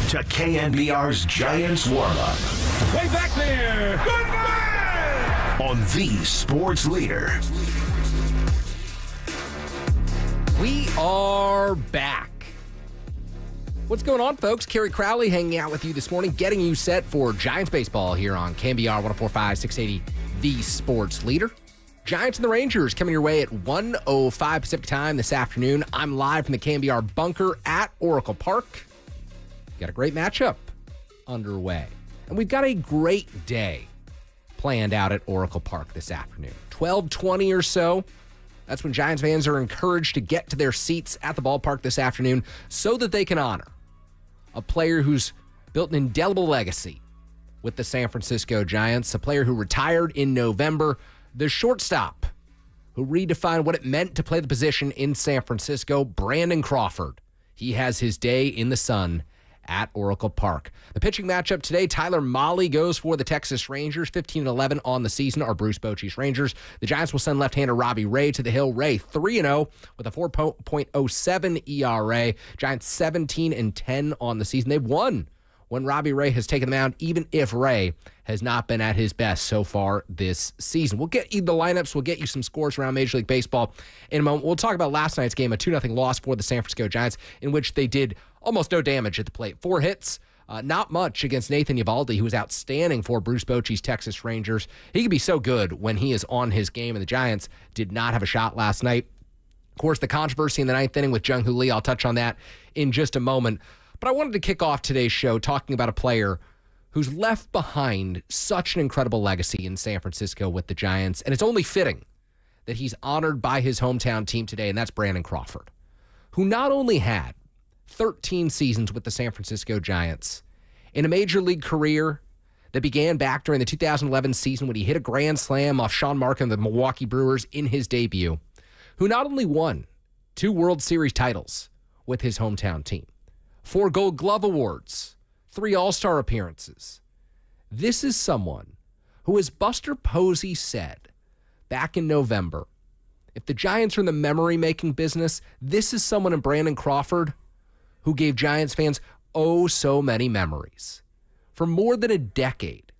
to KNBR's Giants warm-up. Way back there. Good man! On the sports leader. We are back. What's going on, folks? Kerry, Crowley hanging out with you this morning, getting you set for Giants baseball here on KNBR 104.5, 680, the sports leader. Giants and the Rangers coming your way at 1:05 Pacific time this afternoon. I'm live from the KNBR bunker at Oracle Park. Got a great matchup underway. And we've got a great day planned out at Oracle Park this afternoon. 12:20 or so. That's when Giants fans are encouraged to get to their seats at the ballpark this afternoon so that they can honor a player who's built an indelible legacy with the San Francisco Giants, a player who retired in November, the shortstop who redefined what it meant to play the position in San Francisco, Brandon Crawford. He has his day in the sun at Oracle Park. The pitching matchup today, Tyler Mahle goes for the Texas Rangers, 15-11 on the season, are Bruce Bochi's Rangers. The Giants will send left-hander Robbie Ray to the hill. Ray 3-0 with a 4.07 ERA. Giants 17-10 on the season. They've won when Robbie Ray has taken the mound, even if Ray has not been at his best so far this season. We'll get you the lineups. We'll get you some scores around Major League Baseball in a moment. We'll talk about last night's game, a 2-0 loss for the San Francisco Giants, in which they did almost no damage at the plate. 4 hits, not much against Nathan Eovaldi, who was outstanding for Bruce Bochy's Texas Rangers. He can be so good when he is on his game, and the Giants did not have a shot last night. Of course, the controversy in the ninth inning with Jung-Hoo Lee, I'll touch on that in just a moment. But I wanted to kick off today's show talking about a player who's left behind such an incredible legacy in San Francisco with the Giants, and it's only fitting that he's honored by his hometown team today, and that's Brandon Crawford, who not only had 13 seasons with the San Francisco Giants in a major league career that began back during the 2011 season when he hit a grand slam off Sean Markham of the Milwaukee Brewers in his debut, who not only won 2 World Series titles with his hometown team, 4 Gold Glove awards, 3 All-Star appearances. This is someone who, as Buster Posey said back in November, if the Giants are in the memory-making business, this is someone in Brandon Crawford who gave Giants fans oh so many memories. For more than a decade,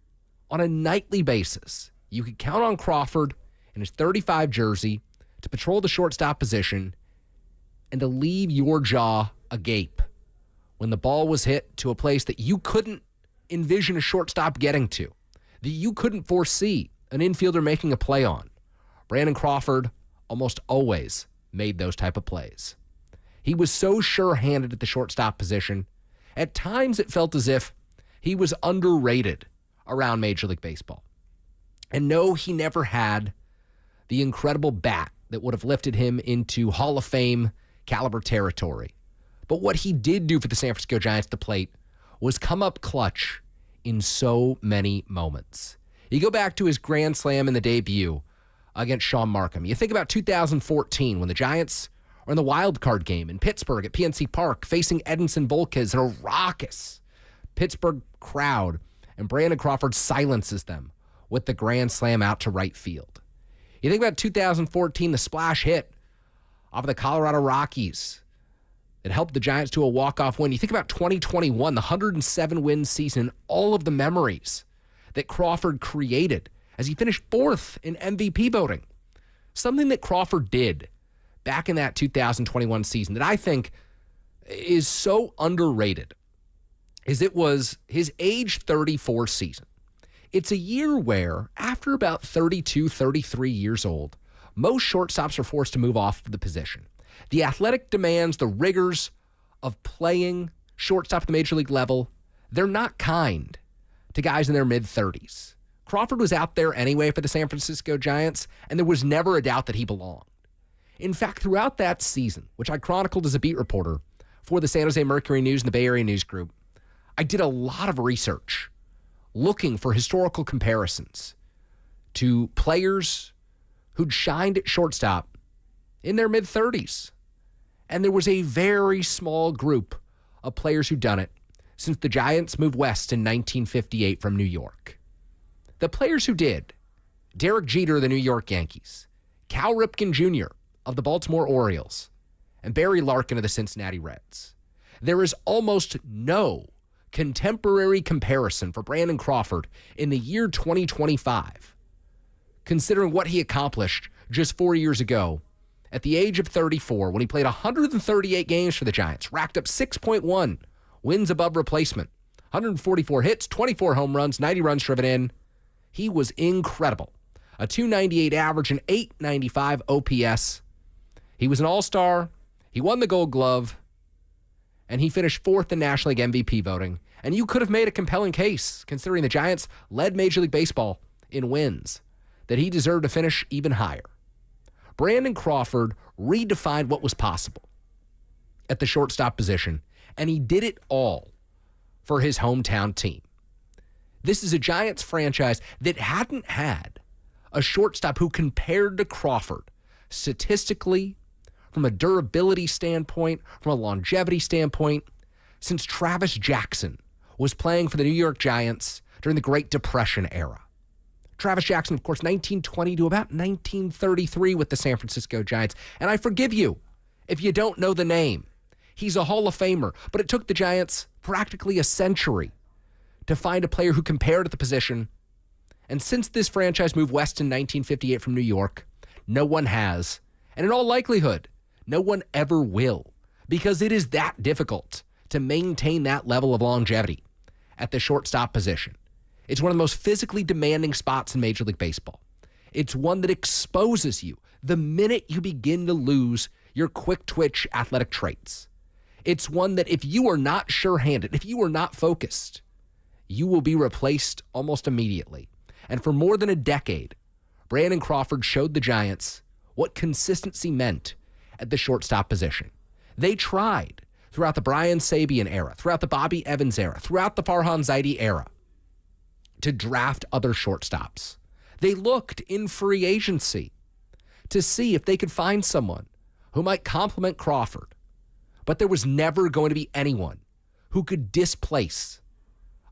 on a nightly basis, you could count on Crawford in his 35 jersey to patrol the shortstop position and to leave your jaw agape when the ball was hit to a place that you couldn't envision a shortstop getting to, that you couldn't foresee an infielder making a play on. Brandon Crawford almost always made those type of plays. He was so sure-handed at the shortstop position. At times it felt as if he was underrated around Major League Baseball. And no, he never had the incredible bat that would have lifted him into Hall of Fame caliber territory. But what he did do for the San Francisco Giants at the plate was come up clutch in so many moments. You go back to his grand slam in the debut against Sean Markham. You think about 2014 when the Giants are in the wild card game in Pittsburgh at PNC Park facing Edinson Volquez in a raucous Pittsburgh crowd, and Brandon Crawford silences them with the grand slam out to right field. You think about 2014, the splash hit off of the Colorado Rockies that helped the Giants to a walk-off win. You think about 2021, the 107-win season, all of the memories that Crawford created as he finished 4th in MVP voting. Something that Crawford did back in that 2021 season that I think is so underrated is it was his age 34 season. It's a year where, after about 32, 33 years old, most shortstops are forced to move off the position. The athletic demands, the rigors of playing shortstop at the major league level, they're not kind to guys in their mid-30s. Crawford was out there anyway for the San Francisco Giants, and there was never a doubt that he belonged. In fact, throughout that season, which I chronicled as a beat reporter for the San Jose Mercury News and the Bay Area News Group, I did a lot of research looking for historical comparisons to players who'd shined at shortstop in their mid-30s. And there was a very small group of players who'd done it since the Giants moved west in 1958 from New York. The players who did: Derek Jeter of the New York Yankees, Cal Ripken Jr. of the Baltimore Orioles, and Barry Larkin of the Cincinnati Reds. There is almost no contemporary comparison for Brandon Crawford in the year 2025, considering what he accomplished just 4 years ago at the age of 34 when he played 138 games for the Giants, racked up 6.1 wins above replacement, 144 hits, 24 home runs, 90 runs driven in. He was incredible. A 298 average, an 895 OPS. He was an all-star. He won the Gold Glove. And he finished fourth in National League MVP voting. And you could have made a compelling case, considering the Giants led Major League Baseball in wins, that he deserved to finish even higher. Brandon Crawford redefined what was possible at the shortstop position, and he did it all for his hometown team. This is a Giants franchise that hadn't had a shortstop who compared to Crawford statistically, from a durability standpoint, from a longevity standpoint, since Travis Jackson was playing for the New York Giants during the Great Depression era. Travis Jackson, of course, 1920 to about 1933 with the San Francisco Giants. And I forgive you if you don't know the name. He's a Hall of Famer, but it took the Giants practically a century to find a player who compared at the position. And since this franchise moved west in 1958 from New York, no one has. And in all likelihood, no one ever will, because it is that difficult to maintain that level of longevity at the shortstop position. It's one of the most physically demanding spots in Major League Baseball. It's one that exposes you the minute you begin to lose your quick twitch athletic traits. It's one that if you are not sure-handed, if you are not focused, you will be replaced almost immediately. And for more than a decade, Brandon Crawford showed the Giants what consistency meant at the shortstop position. They tried throughout the Brian Sabean era, throughout the Bobby Evans era, throughout the Farhan Zaidi era, to draft other shortstops. They looked in free agency to see if they could find someone who might complement Crawford. But there was never going to be anyone who could displace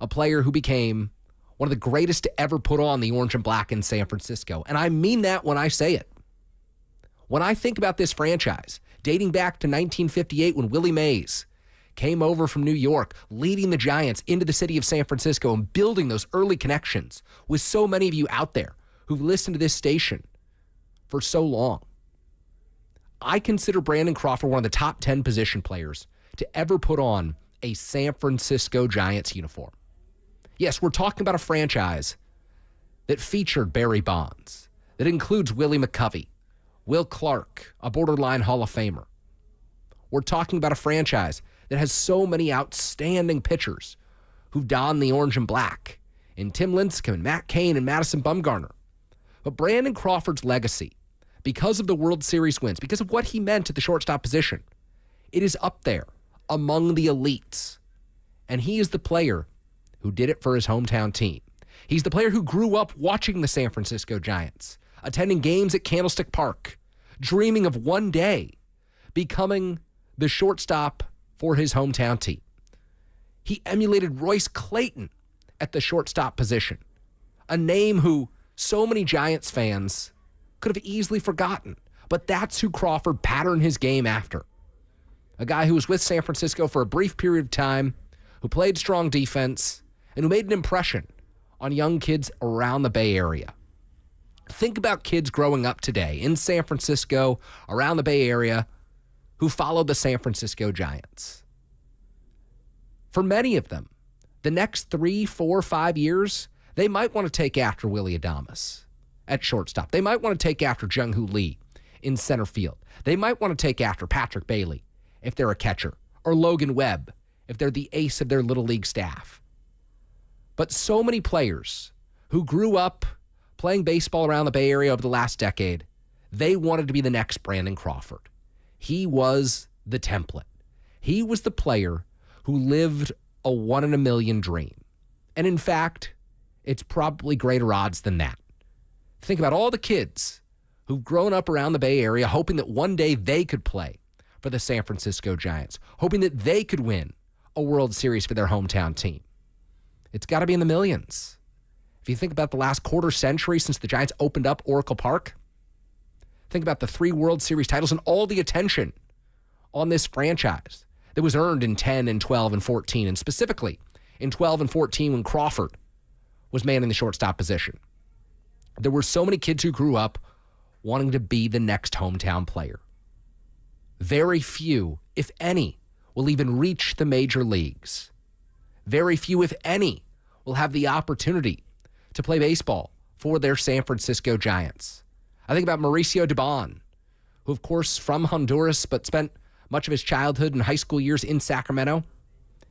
a player who became one of the greatest to ever put on the orange and black in San Francisco. And I mean that when I say it. When I think about this franchise, dating back to 1958 when Willie Mays came over from New York, leading the Giants into the city of San Francisco and building those early connections with so many of you out there who've listened to this station for so long. I consider Brandon Crawford one of the top 10 position players to ever put on a San Francisco Giants uniform. Yes, we're talking about a franchise that featured Barry Bonds, that includes Willie McCovey, Will Clark, a borderline Hall of Famer. We're talking about a franchise that has so many outstanding pitchers who've donned the orange and black, in Tim Lincecum and Matt Cain and Madison Bumgarner. But Brandon Crawford's legacy, because of the World Series wins, because of what he meant at the shortstop position, it is up there among the elites. And he is the player who did it for his hometown team. He's the player who grew up watching the San Francisco Giants, attending games at Candlestick Park, dreaming of one day becoming the shortstop for his hometown team. He emulated Royce Clayton at the shortstop position, a name who so many Giants fans could have easily forgotten. But that's who Crawford patterned his game after. A guy who was with San Francisco for a brief period of time, who played strong defense, and who made an impression on young kids around the Bay Area. Think about kids growing up today in San Francisco, around the Bay Area, who followed the San Francisco Giants. For many of them, the next 3, 4, 5 years, they might want to take after Willie Adames at shortstop. They might want to take after Jung-Hoo Lee in center field. They might want to take after Patrick Bailey if they're a catcher, or Logan Webb if they're the ace of their little league staff. But so many players who grew up playing baseball around the Bay Area over the last decade, they wanted to be the next Brandon Crawford. He was the template. He was the player who lived a 1 in a million dream. And in fact, it's probably greater odds than that. Think about all the kids who've grown up around the Bay Area hoping that one day they could play for the San Francisco Giants, hoping that they could win a World Series for their hometown team. It's got to be in the millions. If you think about the last quarter century since the Giants opened up Oracle Park, think about the 3 World Series titles and all the attention on this franchise that was earned in 10 and 12 and 14, and specifically in 12 and 14 when Crawford was manning the shortstop position. There were so many kids who grew up wanting to be the next hometown player. Very few, if any, will even reach the major leagues. Very few, if any, will have the opportunity to play baseball for their San Francisco Giants. I think about Mauricio Dubon, who, of course, from Honduras, but spent much of his childhood and high school years in Sacramento.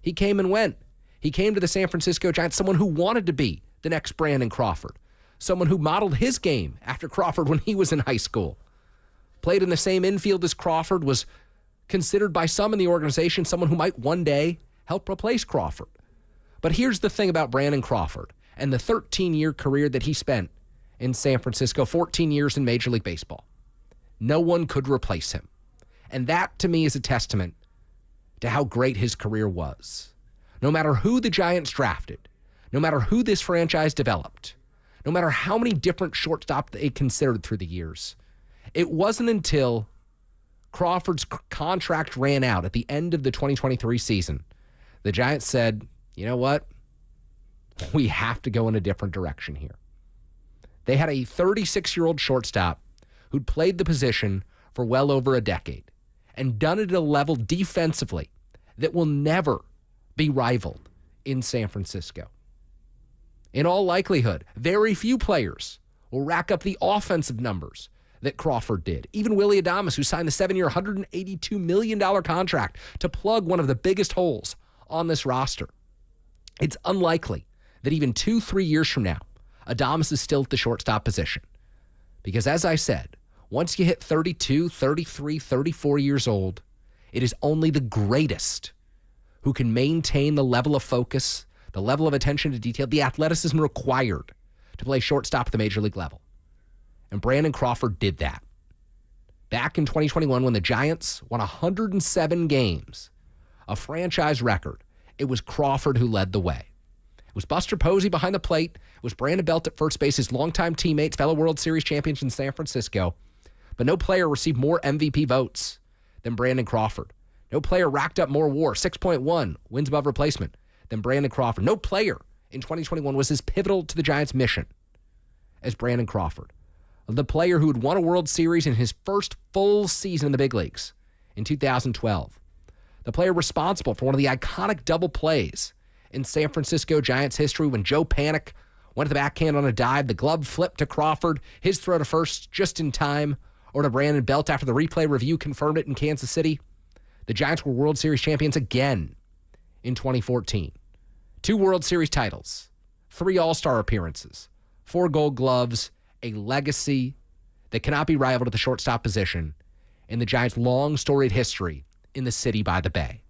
He came and went. He came to the San Francisco Giants, someone who wanted to be the next Brandon Crawford, someone who modeled his game after Crawford when he was in high school. Played in the same infield as Crawford, was considered by some in the organization someone who might one day help replace Crawford. But here's the thing about Brandon Crawford and the 13-year career that he spent in San Francisco, 14 years in Major League Baseball. No one could replace him. And that, to me, is a testament to how great his career was. No matter who the Giants drafted, no matter who this franchise developed, no matter how many different shortstops they considered through the years, it wasn't until Crawford's contract ran out at the end of the 2023 season, the Giants said, you know what? We have to go in a different direction here. They had a 36-year-old shortstop who'd played the position for well over a decade and done it at a level defensively that will never be rivaled in San Francisco. In all likelihood, very few players will rack up the offensive numbers that Crawford did. Even Willie Adames, who signed the 7-year, $182 million contract to plug one of the biggest holes on this roster. It's unlikely that even 2-3 years from now, Adames is still at the shortstop position. Because as I said, once you hit 32, 33, 34 years old, it is only the greatest who can maintain the level of focus, the level of attention to detail, the athleticism required to play shortstop at the major league level. And Brandon Crawford did that. Back in 2021, when the Giants won 107 games, a franchise record, it was Crawford who led the way. It was Buster Posey behind the plate. It was Brandon Belt at first base, his longtime teammates, fellow World Series champions in San Francisco. But no player received more MVP votes than Brandon Crawford. No player racked up more WAR, 6.1 wins above replacement, than Brandon Crawford. No player in 2021 was as pivotal to the Giants' mission as Brandon Crawford. The player who had won a World Series in his first full season in the big leagues in 2012. The player responsible for one of the iconic double plays in San Francisco Giants history when Joe Panik went to the backhand on a dive, the glove flipped to Crawford, his throw to first just in time, or to Brandon Belt after the replay review confirmed it in Kansas City. The Giants were World Series champions again in 2014. 2 World Series titles, 3 All-Star appearances, 4 Gold Gloves, a legacy that cannot be rivaled at the shortstop position in the Giants' long storied history in the city by the bay.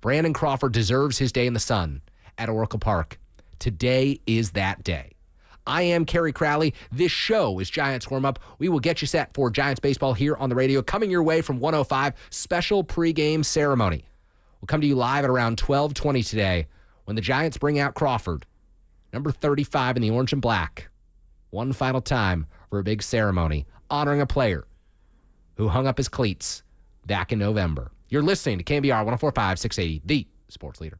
Brandon Crawford deserves his day in the sun at Oracle Park. Today is that day. I am Kerry Crowley. This show is Giants Warm Up. We will get you set for Giants baseball here on the radio. Coming your way from 105, special pregame ceremony. We'll come to you live at around 12:20 today when the Giants bring out Crawford, number 35 in the orange and black, one final time for a big ceremony honoring a player who hung up his cleats back in November. You're listening to KNBR 104.5, 680, the sports leader.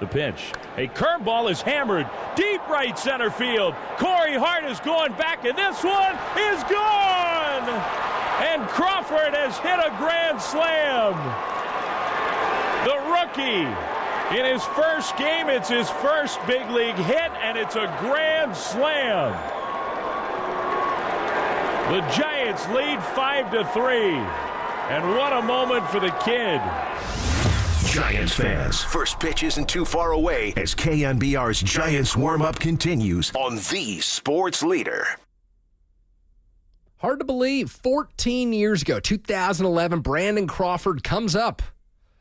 The pitch. A curveball is hammered deep right center field. Corey Hart is going back, and this one is gone! And Crawford has hit a grand slam. The rookie, in his first game, it's his first big league hit, and it's a grand slam. The Giants lead 5-3. And what a moment for the kid. Giants fans, first pitch isn't too far away as KNBR's Giants warm-up continues on the sports leader. Hard to believe, 14 years ago, 2011, Brandon Crawford comes up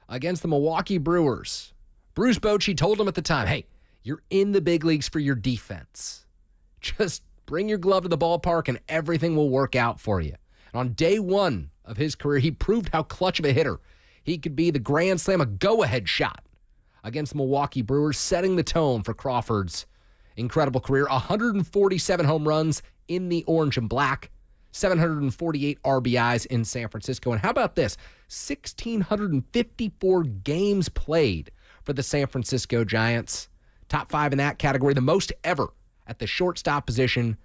against the Milwaukee Brewers. Bruce Bochi told him at the time, hey, you're in the big leagues for your defense. Just bring your glove to the ballpark and everything will work out for you. And on day one of his career, he proved how clutch of a hitter he could be. The grand slam, a go-ahead shot against the Milwaukee Brewers, setting the tone for Crawford's incredible career. 147 home runs in the orange and black, 748 RBIs in San Francisco. And how about this? 1,654 games played for the San Francisco Giants. Top 5 in that category, the most ever at the shortstop position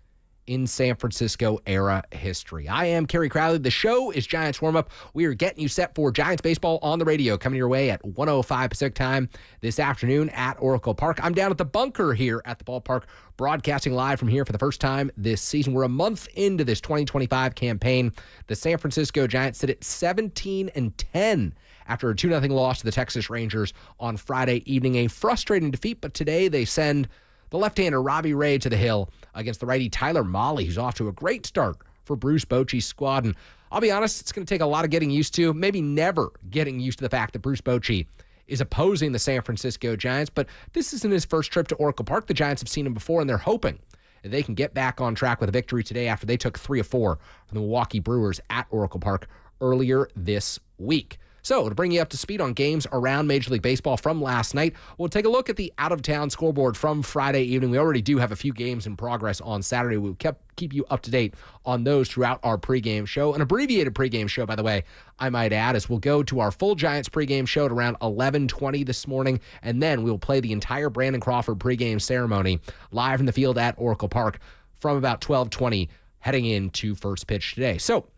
in San Francisco era history. I am Kerry Crowley. The show is Giants Warm-Up. We are getting you set for Giants baseball on the radio, coming your way at 1:05 Pacific time this afternoon at Oracle Park. I'm down at the bunker here at the ballpark, broadcasting live from here for the first time this season. We're a month into this 2025 campaign. The San Francisco Giants sit at 17-10 after a 2-0 loss to the Texas Rangers on Friday evening. A frustrating defeat, but today they send the left-hander Robbie Ray to the hill against the righty Tyler Mahle, who's off to a great start for Bruce Bochy's squad. And I'll be honest, it's going to take a lot of getting used to, maybe never getting used to the fact that Bruce Bochy is opposing the San Francisco Giants. But this isn't his first trip to Oracle Park. The Giants have seen him before, and they're hoping that they can get back on track with a victory today after they took 3 of 4 from the Milwaukee Brewers at Oracle Park earlier this week. So, to bring you up to speed on games around Major League Baseball from last night, we'll take a look at the out-of-town scoreboard from Friday evening. We already do have a few games in progress on Saturday. We'll keep you up to date on those throughout our pregame show. An abbreviated pregame show, by the way, I might add, as we'll go to our full Giants pregame show at around 11:20 this morning, and then we will play the entire Brandon Crawford pregame ceremony live in the field at Oracle Park from about 12:20 heading into first pitch today. So,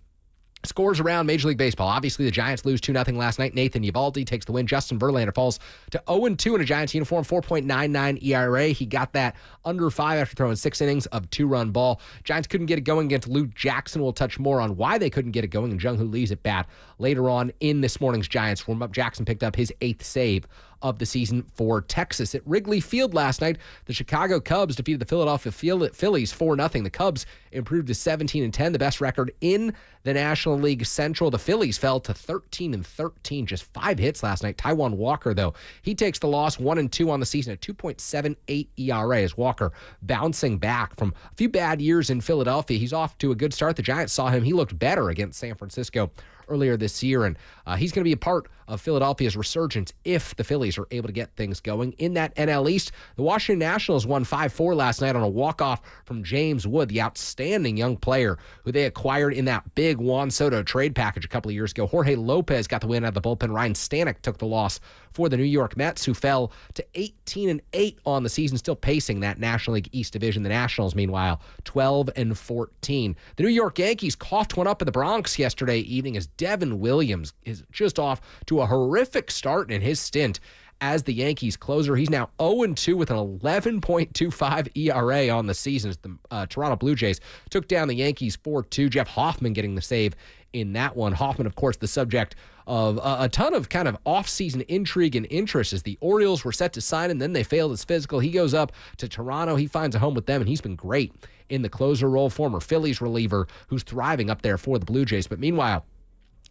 scores around Major League Baseball. Obviously, the Giants lose 2-0 last night. Nathan Eovaldi takes the win. Justin Verlander falls to 0-2 in a Giants uniform, 4.99 ERA. He got that under 5 after throwing 6 innings of 2-run ball. Giants couldn't get it going against Luke Jackson. We'll touch more on why they couldn't get it going and Jung Hoo Lee's at bat later on in this morning's Giants warm-up. Jackson picked up his 8th save of the season for Texas. At Wrigley Field last night, the Chicago Cubs defeated the Philadelphia Phillies 4-0. The Cubs improved to 17-10, the best record in the National League Central. The Phillies fell to 13-13, just 5 hits last night. Taijuan Walker, though, he takes the loss, 1-2 on the season at 2.78 ERA as Walker bouncing back from a few bad years in Philadelphia. He's off to a good start. The Giants saw him. He looked better against San Francisco earlier this year, and he's going to be a part of Philadelphia's resurgence if the Phillies are able to get things going. In that NL East, the Washington Nationals won 5-4 last night on a walk-off from James Wood, the outstanding young player who they acquired in that big Juan Soto trade package a couple of years ago. Jorge Lopez got the win out of the bullpen. Ryan Stanek took the loss for the New York Mets, who fell to 18-8 on the season, still pacing that National League East division. The Nationals, meanwhile, 12-14. The New York Yankees coughed one up in the Bronx yesterday evening as Devin Williams is just off to a horrific start in his stint as the Yankees closer. He's now 0-2 with an 11.25 ERA on the season as the Toronto Blue Jays took down the Yankees 4-2. Jeff Hoffman getting the save in that one. Hoffman, of course, the subject of a ton of kind of off-season intrigue and interest as the Orioles were set to sign him, then they failed his physical. He goes up to Toronto. He finds a home with them, and he's been great in the closer role. Former Phillies reliever who's thriving up there for the Blue Jays. But meanwhile,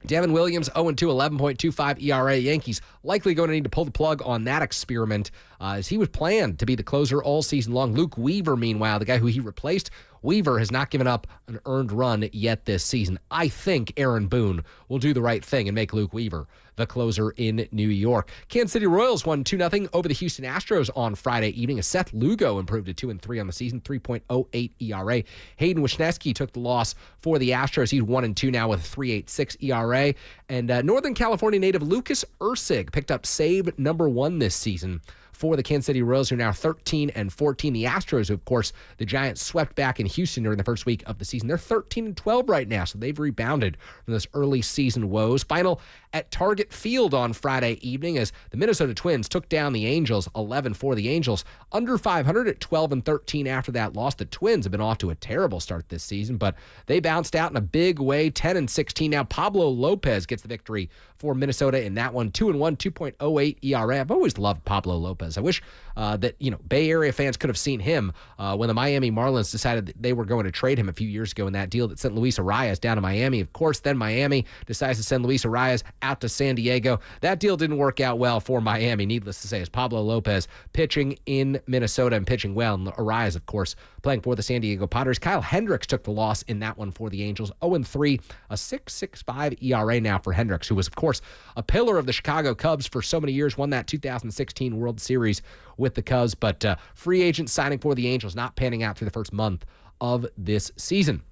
Devin Williams, 0-2, 11.25 ERA. Yankees likely going to need to pull the plug on that experiment as he was planned to be the closer all season long. Luke Weaver, meanwhile, the guy who he replaced, Weaver has not given up an earned run yet this season. I think Aaron Boone will do the right thing and make Luke Weaver the closer in New York. Kansas City Royals won 2-0 over the Houston Astros on Friday evening as Seth Lugo improved to 2-3 on the season, 3.08 ERA. Hayden Wesneski took the loss for the Astros. He's 1-2 now with a 3.86 ERA. And Northern California native Lucas Ursig picked up save number 1 this season for the Kansas City Royals, who are now 13-14. The Astros, of course, the Giants swept back in Houston during the first week of the season. They're 13-12 right now, so they've rebounded from those early season woes. Final at Target Field on Friday evening as the Minnesota Twins took down the Angels, 11-4. The Angels under 500 at 12-13 after that loss. The Twins have been off to a terrible start this season, but they bounced out in a big way, 10-16. Now Pablo Lopez gets the victory for Minnesota in that one, 2-1, 2.08 ERA. I've always loved Pablo Lopez. I wish that Bay Area fans could have seen him when the Miami Marlins decided that they were going to trade him a few years ago in that deal that sent Luis Arias down to Miami. Of course, then Miami decides to send Luis Arias out to San Diego. That deal didn't work out well for Miami, needless to say, as Pablo Lopez pitching in Minnesota and pitching well. And Arias, of course, playing for the San Diego Padres. Kyle Hendricks took the loss in that one for the Angels, 0-3, a 6.65 ERA now for Hendricks, who was, of course, a pillar of the Chicago Cubs for so many years, won that 2016 World Series with the Cubs, but free agent signing for the Angels not panning out through the first month of this season.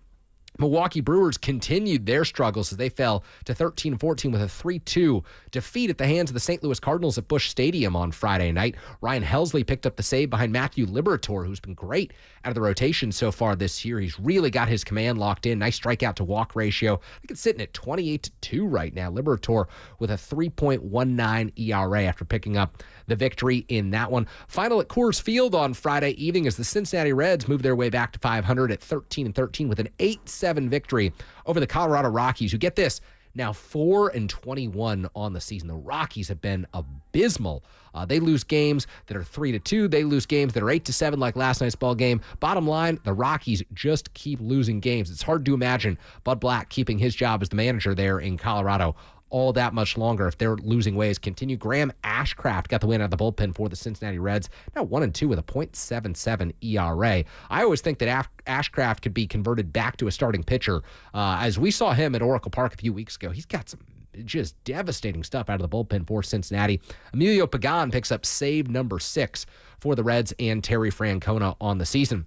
Milwaukee Brewers continued their struggles as they fell to 13-14 with a 3-2 defeat at the hands of the St. Louis Cardinals at Busch Stadium on Friday night. Ryan Helsley picked up the save behind Matthew Liberatore, who's been great out of the rotation so far this year. He's really got his command locked in. Nice strikeout to walk ratio. I think it's sitting at 28-2 right now. Liberatore with a 3.19 ERA after picking up the victory in that one. Final at Coors Field on Friday evening as the Cincinnati Reds move their way back to 500 at 13-13 with an 8-7 victory over the Colorado Rockies, who, get this, now 4-21 on the season. The Rockies have been abysmal. They lose games that are 3-2. They lose games that are 8-7, like last night's ball game. Bottom line, the Rockies just keep losing games. It's hard to imagine Bud Black keeping his job as the manager there in Colorado all that much longer if their losing ways continue. Graham Ashcraft got the win out of the bullpen for the Cincinnati Reds, now 1-2 with a .77 ERA. I always think that Ashcraft could be converted back to a starting pitcher. As we saw him at Oracle Park a few weeks ago, he's got some just devastating stuff out of the bullpen for Cincinnati. Emilio Pagan picks up save number 6 for the Reds and Terry Francona on the season.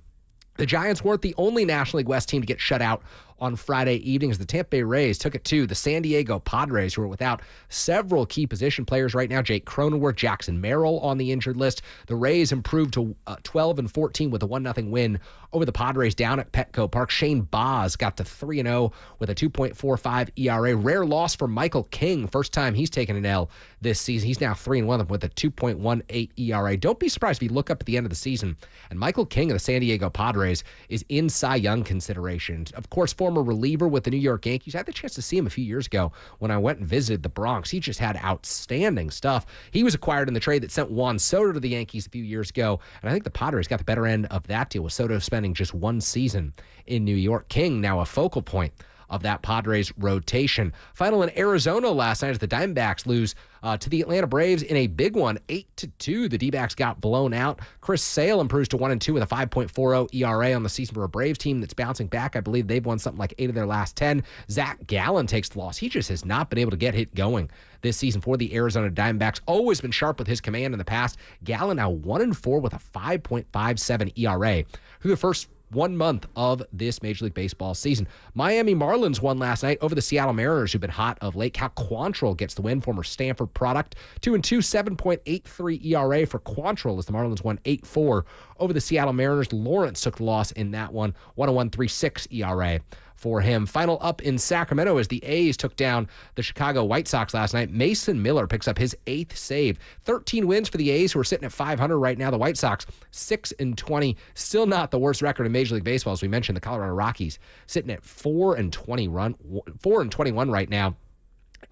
The Giants weren't the only National League West team to get shut out on Friday evening as the Tampa Bay Rays took it to the San Diego Padres, who are without several key position players right now. Jake Cronenworth, Jackson Merrill on the injured list. The Rays improved to 12-14 with a 1-0 win over the Padres down at Petco Park. Shane Baz got to 3-0 with a 2.45 ERA. Rare loss for Michael King. First time he's taken an L this season. He's now 3-1 with a 2.18 ERA. Don't be surprised if you look up at the end of the season and Michael King of the San Diego Padres is in Cy Young consideration. Of course, former reliever with the New York Yankees. I had the chance to see him a few years ago when I went and visited the Bronx. He just had outstanding stuff. He was acquired in the trade that sent Juan Soto to the Yankees a few years ago, and I think the Padres got the better end of that deal with Soto spending just one season in New York. King now a focal point of that Padres rotation. Final in Arizona last night as the Diamondbacks lose to the Atlanta Braves in a big one, 8-2. The D-backs got blown out. Chris Sale improves to 1-2 with a 5.40 ERA on the season for a Braves team that's bouncing back. I believe they've won something like 8 of their last 10. Zach Gallen takes the loss. He just has not been able to get hit going this season for the Arizona Diamondbacks. Always been sharp with his command in the past. Gallen now 1-4 with a 5.57 ERA through the first 1 month of this Major League Baseball season. Miami Marlins won last night over the Seattle Mariners, who've been hot of late. Cal Quantrill gets the win, former Stanford product. 2-2, 7.83 ERA for Quantrill as the Marlins won 8-4 over the Seattle Mariners. Lawrence took the loss in that one, 1.36 ERA for him. Final up in Sacramento as the A's took down the Chicago White Sox last night. Mason Miller picks up his 8th save. 13 wins for the A's, who are sitting at 500 right now. The White Sox 6-20, still not the worst record in Major League Baseball. As we mentioned, the Colorado Rockies sitting at 4-21 right now.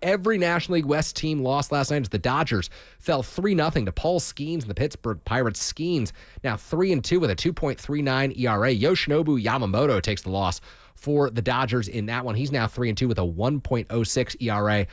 Every National League West team lost last night as the Dodgers fell 3-0 to Paul Skeens and the Pittsburgh Pirates. Skeens now 3-2 with a 2.39 ERA. Yoshinobu Yamamoto takes the loss for the Dodgers in that one. He's now 3-2 with a 1.06 ERA.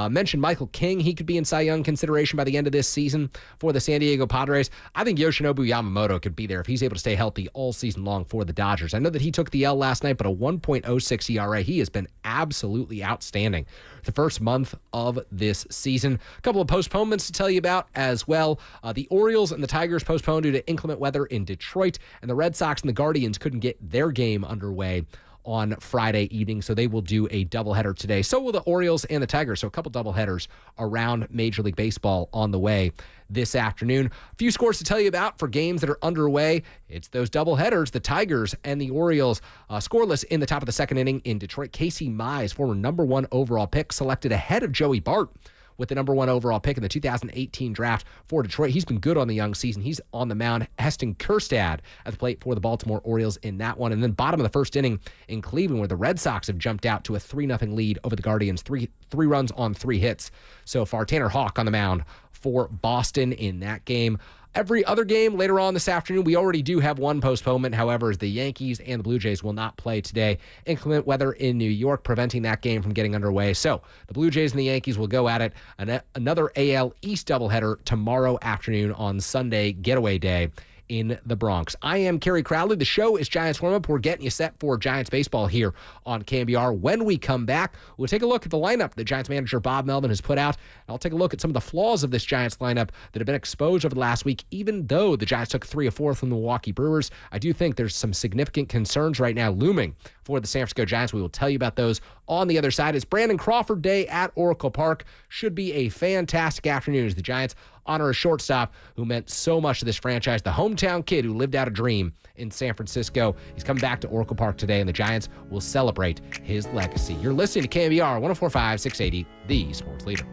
Mentioned Michael King. He could be in Cy Young consideration by the end of this season for the San Diego Padres. I think Yoshinobu Yamamoto could be there if he's able to stay healthy all season long for the Dodgers. I know that he took the L last night, but a 1.06 ERA. He has been absolutely outstanding the first month of this season. A couple of postponements to tell you about as well. The Orioles and the Tigers postponed due to inclement weather in Detroit, and the Red Sox and the Guardians couldn't get their game underway on Friday evening, so they will do a doubleheader today. So will the Orioles and the Tigers, so a couple doubleheaders around Major League Baseball on the way this afternoon. A few scores to tell you about for games that are underway. It's those doubleheaders, the Tigers and the Orioles. Scoreless in the top of the second inning in Detroit. Casey Mize, former number 1 overall pick, selected ahead of Joey Bart with the number 1 overall pick in the 2018 draft for Detroit. He's been good on the young season. He's on the mound. Heston Kjerstad at the plate for the Baltimore Orioles in that one. And then bottom of the first inning in Cleveland, where the Red Sox have jumped out to a 3-0 lead over the Guardians. Three runs on 3 hits so far. Tanner Houck on the mound for Boston in that game. Every other game later on this afternoon, we already do have one postponement. However, as the Yankees and the Blue Jays will not play today. Inclement weather in New York preventing that game from getting underway. So the Blue Jays and the Yankees will go at it. Another AL East doubleheader tomorrow afternoon on Sunday, getaway day in the Bronx. I am Kerry Crowley. The show is Giants Warm-Up. We're getting you set for Giants baseball here on KNBR. When we come back, we'll take a look at the lineup that Giants manager Bob Melvin has put out. I'll take a look at some of the flaws of this Giants lineup that have been exposed over the last week, even though the Giants took 3 of 4 from the Milwaukee Brewers. I do think there's some significant concerns right now looming for the San Francisco Giants. We will tell you about those on the other side. It's Brandon Crawford Day at Oracle Park. Should be a fantastic afternoon as the Giants honor a shortstop who meant so much to this franchise, the hometown kid who lived out a dream in San Francisco. He's coming back to Oracle Park today, and the Giants will celebrate his legacy. You're listening to KNBR 104.5, 680, the sports leader.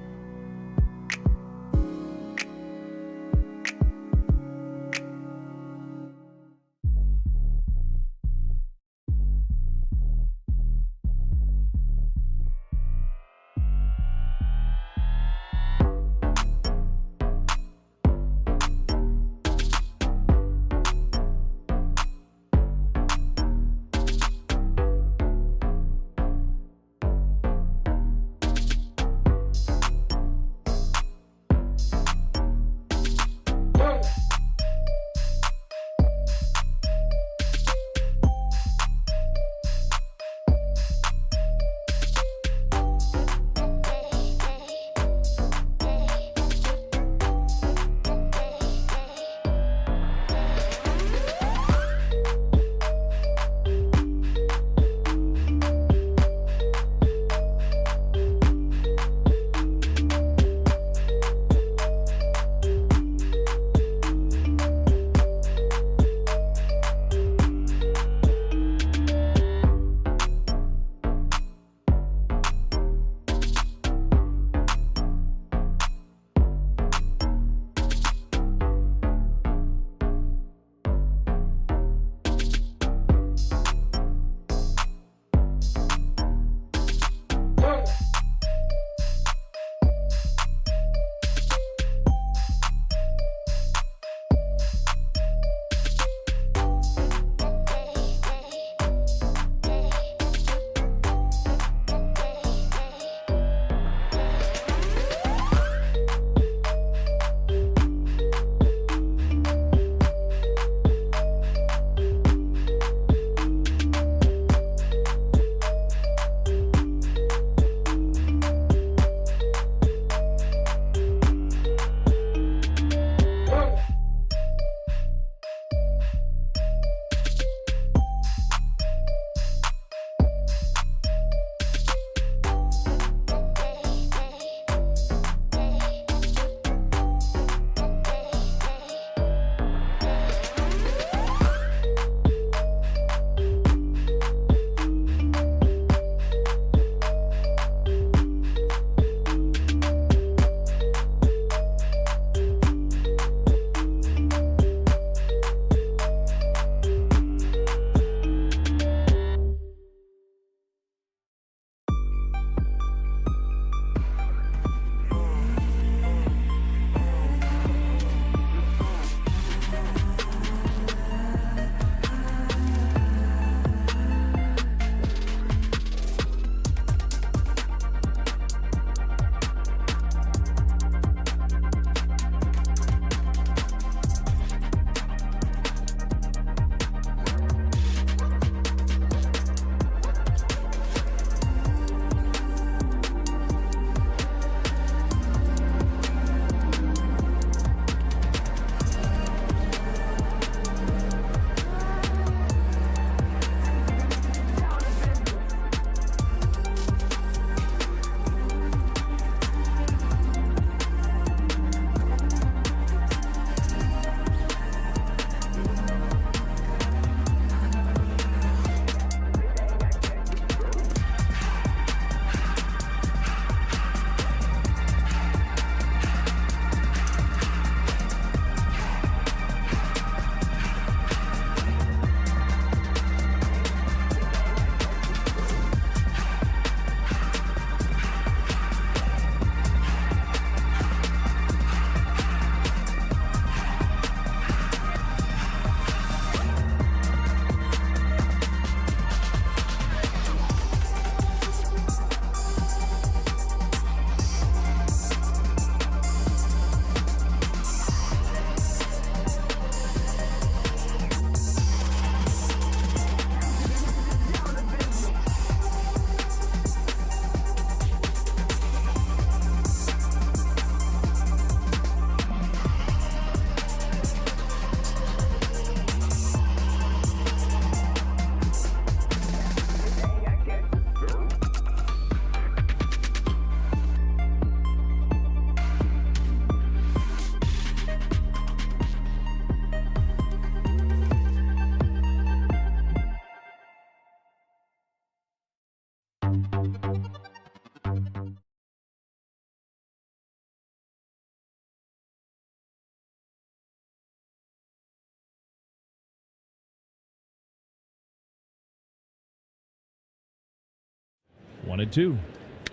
1-2.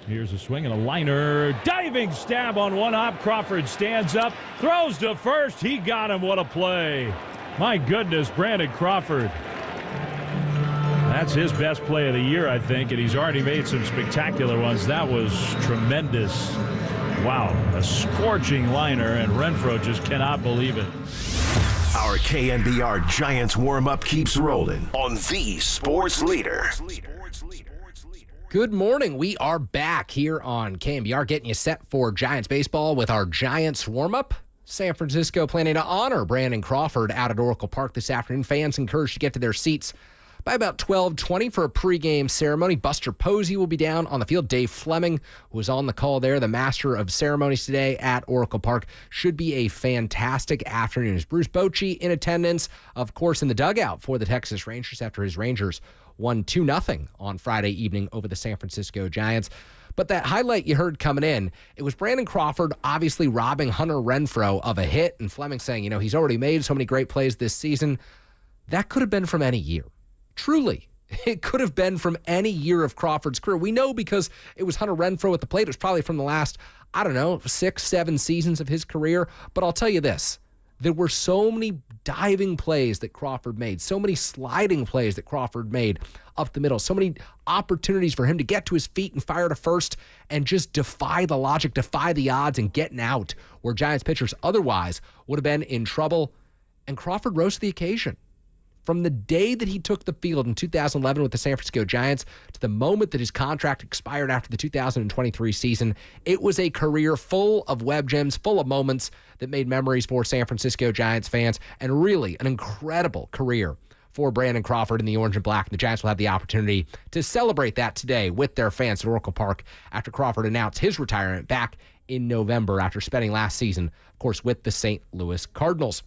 Here's a swing and a liner. Diving stab on one hop. Crawford stands up, throws to first. He got him. What a play. My goodness, Brandon Crawford. That's his best play of the year, I think, and he's already made some spectacular ones. That was tremendous. Wow, a scorching liner, and Renfroe just cannot believe it. Our KNBR Giants warm-up keeps rolling on the Sports Leader. Good morning. We are back here on KNBR, getting you set for Giants baseball with our Giants warm-up. San Francisco planning to honor Brandon Crawford out at Oracle Park this afternoon. Fans encouraged to get to their seats by about 12:20 for a pregame ceremony. Buster Posey will be down on the field. Dave Fleming was on the call there, the master of ceremonies today at Oracle Park. Should be a fantastic afternoon. Is Bruce Bochi in attendance, of course, in the dugout for the Texas Rangers after his Rangers won 2-0 on Friday evening over the San Francisco Giants. But that highlight you heard coming in, it was Brandon Crawford obviously robbing Hunter Renfroe of a hit, and Fleming saying, he's already made so many great plays this season. That could have been from any year. Truly, it could have been from any year of Crawford's career. We know because it was Hunter Renfroe at the plate. It was probably from the last, 6-7 seasons of his career. But I'll tell you this, there were so many diving plays that Crawford made, so many sliding plays that Crawford made up the middle, so many opportunities for him to get to his feet and fire to first and just defy the logic, defy the odds, and getting out where Giants pitchers otherwise would have been in trouble. And Crawford rose to the occasion. From the day that he took the field in 2011 with the San Francisco Giants to the moment that his contract expired after the 2023 season, it was a career full of web gems, full of moments that made memories for San Francisco Giants fans, and really an incredible career for Brandon Crawford in the orange and black. And the Giants will have the opportunity to celebrate that today with their fans at Oracle Park after Crawford announced his retirement back in November after spending last season, of course, with the St. Louis Cardinals.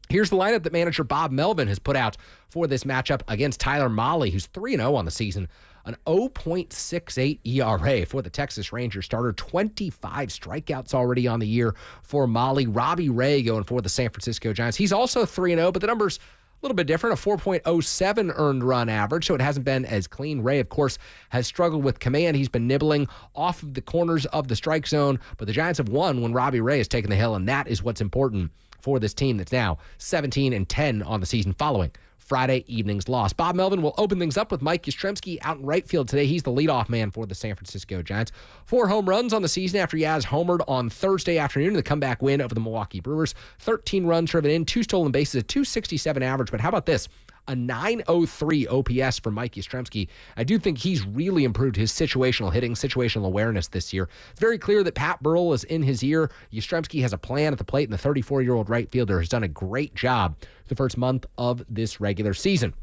Here's the lineup that manager Bob Melvin has put out for this matchup against Tyler Mahle, who's 3-0 on the season, an 0.68 ERA for the Texas Rangers starter, 25 strikeouts already on the year for Mahle. Robbie Ray going for the San Francisco Giants. He's also 3-0, but the number's a little bit different, a 4.07 earned run average, so it hasn't been as clean. Ray, of course, has struggled with command. He's been nibbling off of the corners of the strike zone, but the Giants have won when Robbie Ray has taken the hill, and that is what's important for this team that's now 17-10 on the season following Friday evening's loss. Bob Melvin will open things up with Mike Yastrzemski out in right field today. He's the leadoff man for the San Francisco Giants. 4 home runs on the season after Yaz homered on Thursday afternoon in the comeback win over the Milwaukee Brewers. 13 runs driven in, 2 stolen bases, a 267 average. But how about this? A 903 OPS for Mike Yastrzemski. I do think he's really improved his situational hitting, situational awareness this year. It's very clear that Pat Burrell is in his ear. Yastrzemski has a plan at the plate, and the 34-year-old right fielder has done a great job the first month of this regular season.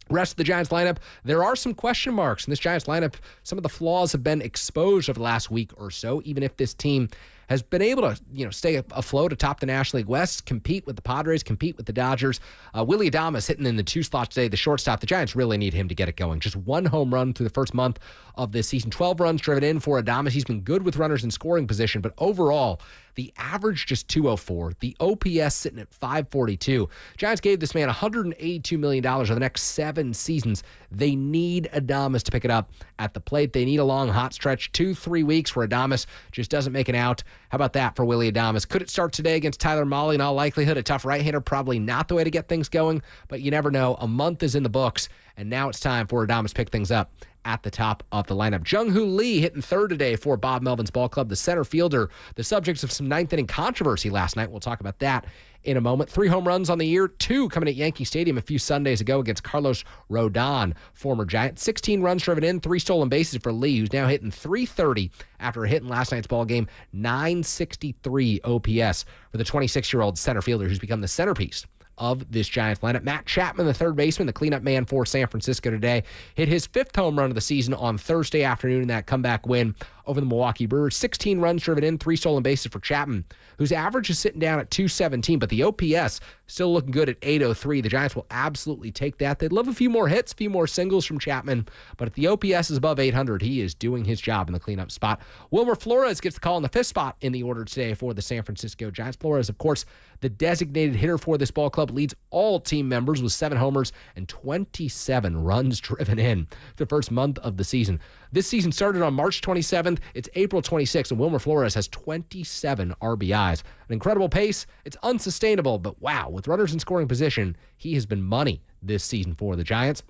Rest of the Giants lineup, there are some question marks in this Giants lineup. Some of the flaws have been exposed over the last week or so, even if this team has been able to, stay afloat atop the National League West, compete with the Padres, compete with the Dodgers. Willie Adames hitting in the 2 slots today, the shortstop. The Giants really need him to get it going. Just 1 home run through the first month of this season. 12 runs driven in for Adames. He's been good with runners in scoring position, but overall, the average just 204. The OPS sitting at 542. Giants gave this man $182 million over the next 7 seasons. They need Adames to pick it up at the plate. They need a long hot stretch, 2-3 weeks where Adames just doesn't make it out. How about that for Willie Adames? Could it start today against Tyler Mahle? In all likelihood, a tough right-hander, probably not the way to get things going, but you never know. A month is in the books, and now it's time for Adames to pick things up at the top of the lineup. Jung-Hoo Lee hitting third today for Bob Melvin's ball club, the center fielder, the subject of some ninth-inning controversy last night. We'll talk about that in a moment. 3 home runs on the year, 2 coming at Yankee Stadium a few Sundays ago against Carlos Rodon, former Giant. 16 runs driven in, 3 stolen bases for Lee, who's now hitting .330 after a hit in last night's ball game. 963 OPS for the 26-year-old center fielder who's become the centerpiece of this Giants lineup. Matt Chapman, the third baseman, the cleanup man for San Francisco today, hit his 5th home run of the season on Thursday afternoon in that comeback win over the Milwaukee Brewers. 16 runs driven in, 3 stolen bases for Chapman, whose average is sitting down at 217, but the OPS still looking good at 803. The Giants will absolutely take that. They'd love a few more hits, a few more singles from Chapman, but if the OPS is above 800, he is doing his job in the cleanup spot. Wilmer Flores gets the call in the 5th spot in the order today for the San Francisco Giants. Flores, of course, the designated hitter for this ball club, leads all team members with 7 homers and 27 runs driven in the first month of the season. This season started on March 27th. It's April 26th, and Wilmer Flores has 27 RBIs. An incredible pace. It's unsustainable, but wow, with runners in scoring position, he has been money this season for the Giants.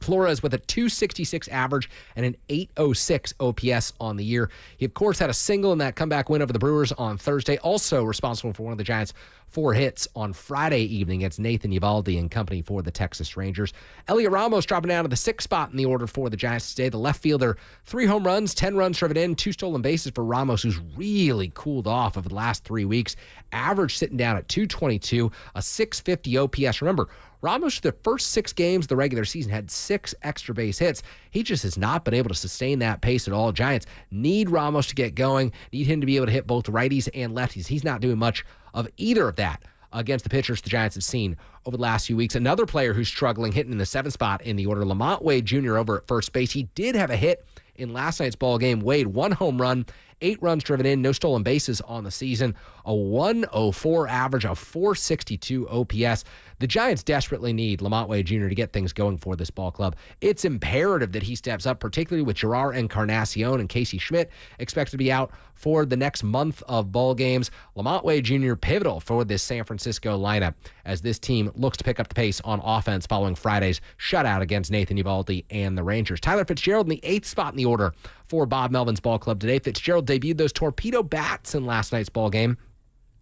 Flores with a 266 average and an 806 OPS on the year. He, of course, had a single in that comeback win over the Brewers on Thursday, also responsible for one of the Giants' 4 hits on Friday evening against Nathan Eovaldi and company for the Texas Rangers. Elliot Ramos dropping down to the 6th spot in the order for the Giants today. The left fielder, 3 home runs, 10 runs driven in, 2 stolen bases for Ramos, who's really cooled off over the last 3 weeks. Average sitting down at 222, a 650 OPS. Remember, Ramos, the first 6 games of the regular season, had 6 extra base hits. He just has not been able to sustain that pace at all. Giants need Ramos to get going, need him to be able to hit both righties and lefties. He's not doing much of either of that against the pitchers the Giants have seen over the last few weeks. Another player who's struggling, hitting in the 7th spot in the order, Lamont Wade Jr. over at first base. He did have a hit in last night's ball game. Wade, 1 home run, 8 runs driven in, no stolen bases on the season, a 104 average, a 462 OPS. The Giants desperately need Lamont Wade Jr. to get things going for this ball club. It's imperative that he steps up, particularly with Gerard Encarnacion and Casey Schmidt expected to be out for the next month of ball games. Lamont Wade Jr. pivotal for this San Francisco lineup as this team looks to pick up the pace on offense following Friday's shutout against Nathan Eovaldi and the Rangers. Tyler Fitzgerald in the 8th spot in the order for Bob Melvin's ball club today. Fitzgerald debuted those torpedo bats in last night's ball game.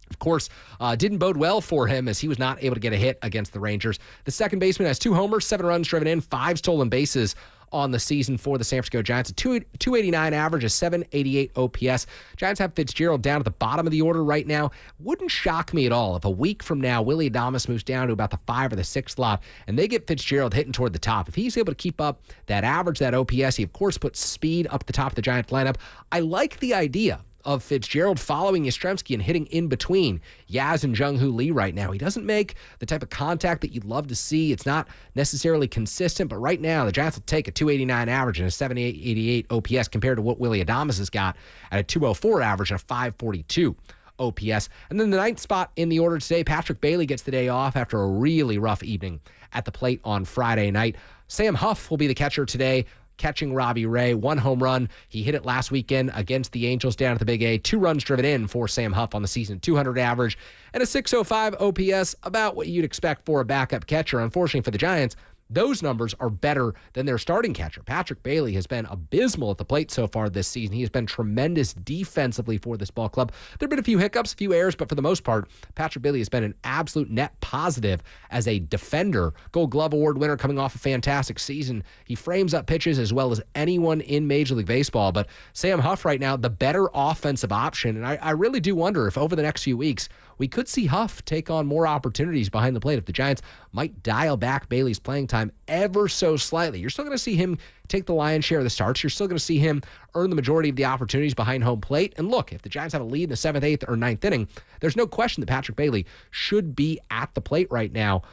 Of course, didn't bode well for him as he was not able to get a hit against the Rangers. The second baseman has 2 homers, 7 runs driven in, 5 stolen bases on the season for the San Francisco Giants. A 289 average, a 788 OPS. Giants have Fitzgerald down at the bottom of the order right now. Wouldn't shock me at all if a week from now, Willie Adames moves down to about the 5 or the 6th slot, and they get Fitzgerald hitting toward the top. If he's able to keep up that average, that OPS, he, of course, puts speed up the top of the Giants lineup. I like the idea of Fitzgerald following Yastrzemski and hitting in between Yaz and Jung-Hoo Lee right now. He doesn't make the type of contact that you'd love to see. It's not necessarily consistent, but right now the Giants will take a 289 average and a 788 OPS compared to what Willie Adames has got at a 204 average and a 542 OPS. And then the 9th spot in the order today, Patrick Bailey gets the day off after a really rough evening at the plate on Friday night. Sam Huff will be the catcher today, catching Robbie Ray. 1 home run. He hit it last weekend against the Angels down at the Big A. 2 runs driven in for Sam Huff on the season. 200 average and a 605 OPS, about what you'd expect for a backup catcher. Unfortunately for the Giants, those numbers are better than their starting catcher. Patrick Bailey has been abysmal at the plate so far this season. He has been tremendous defensively for this ball club. There have been a few hiccups, a few errors, but for the most part, Patrick Bailey has been an absolute net positive as a defender. Gold Glove Award winner coming off a fantastic season. He frames up pitches as well as anyone in Major League Baseball. But Sam Huff right now, the better offensive option. And I really do wonder if over the next few weeks, we could see Huff take on more opportunities behind the plate if the Giants might dial back Bailey's playing time ever so slightly. You're still going to see him take the lion's share of the starts. You're still going to see him earn the majority of the opportunities behind home plate. And look, if the Giants have a lead in the 7th, 8th, or 9th inning, there's no question that Patrick Bailey should be at the plate right now,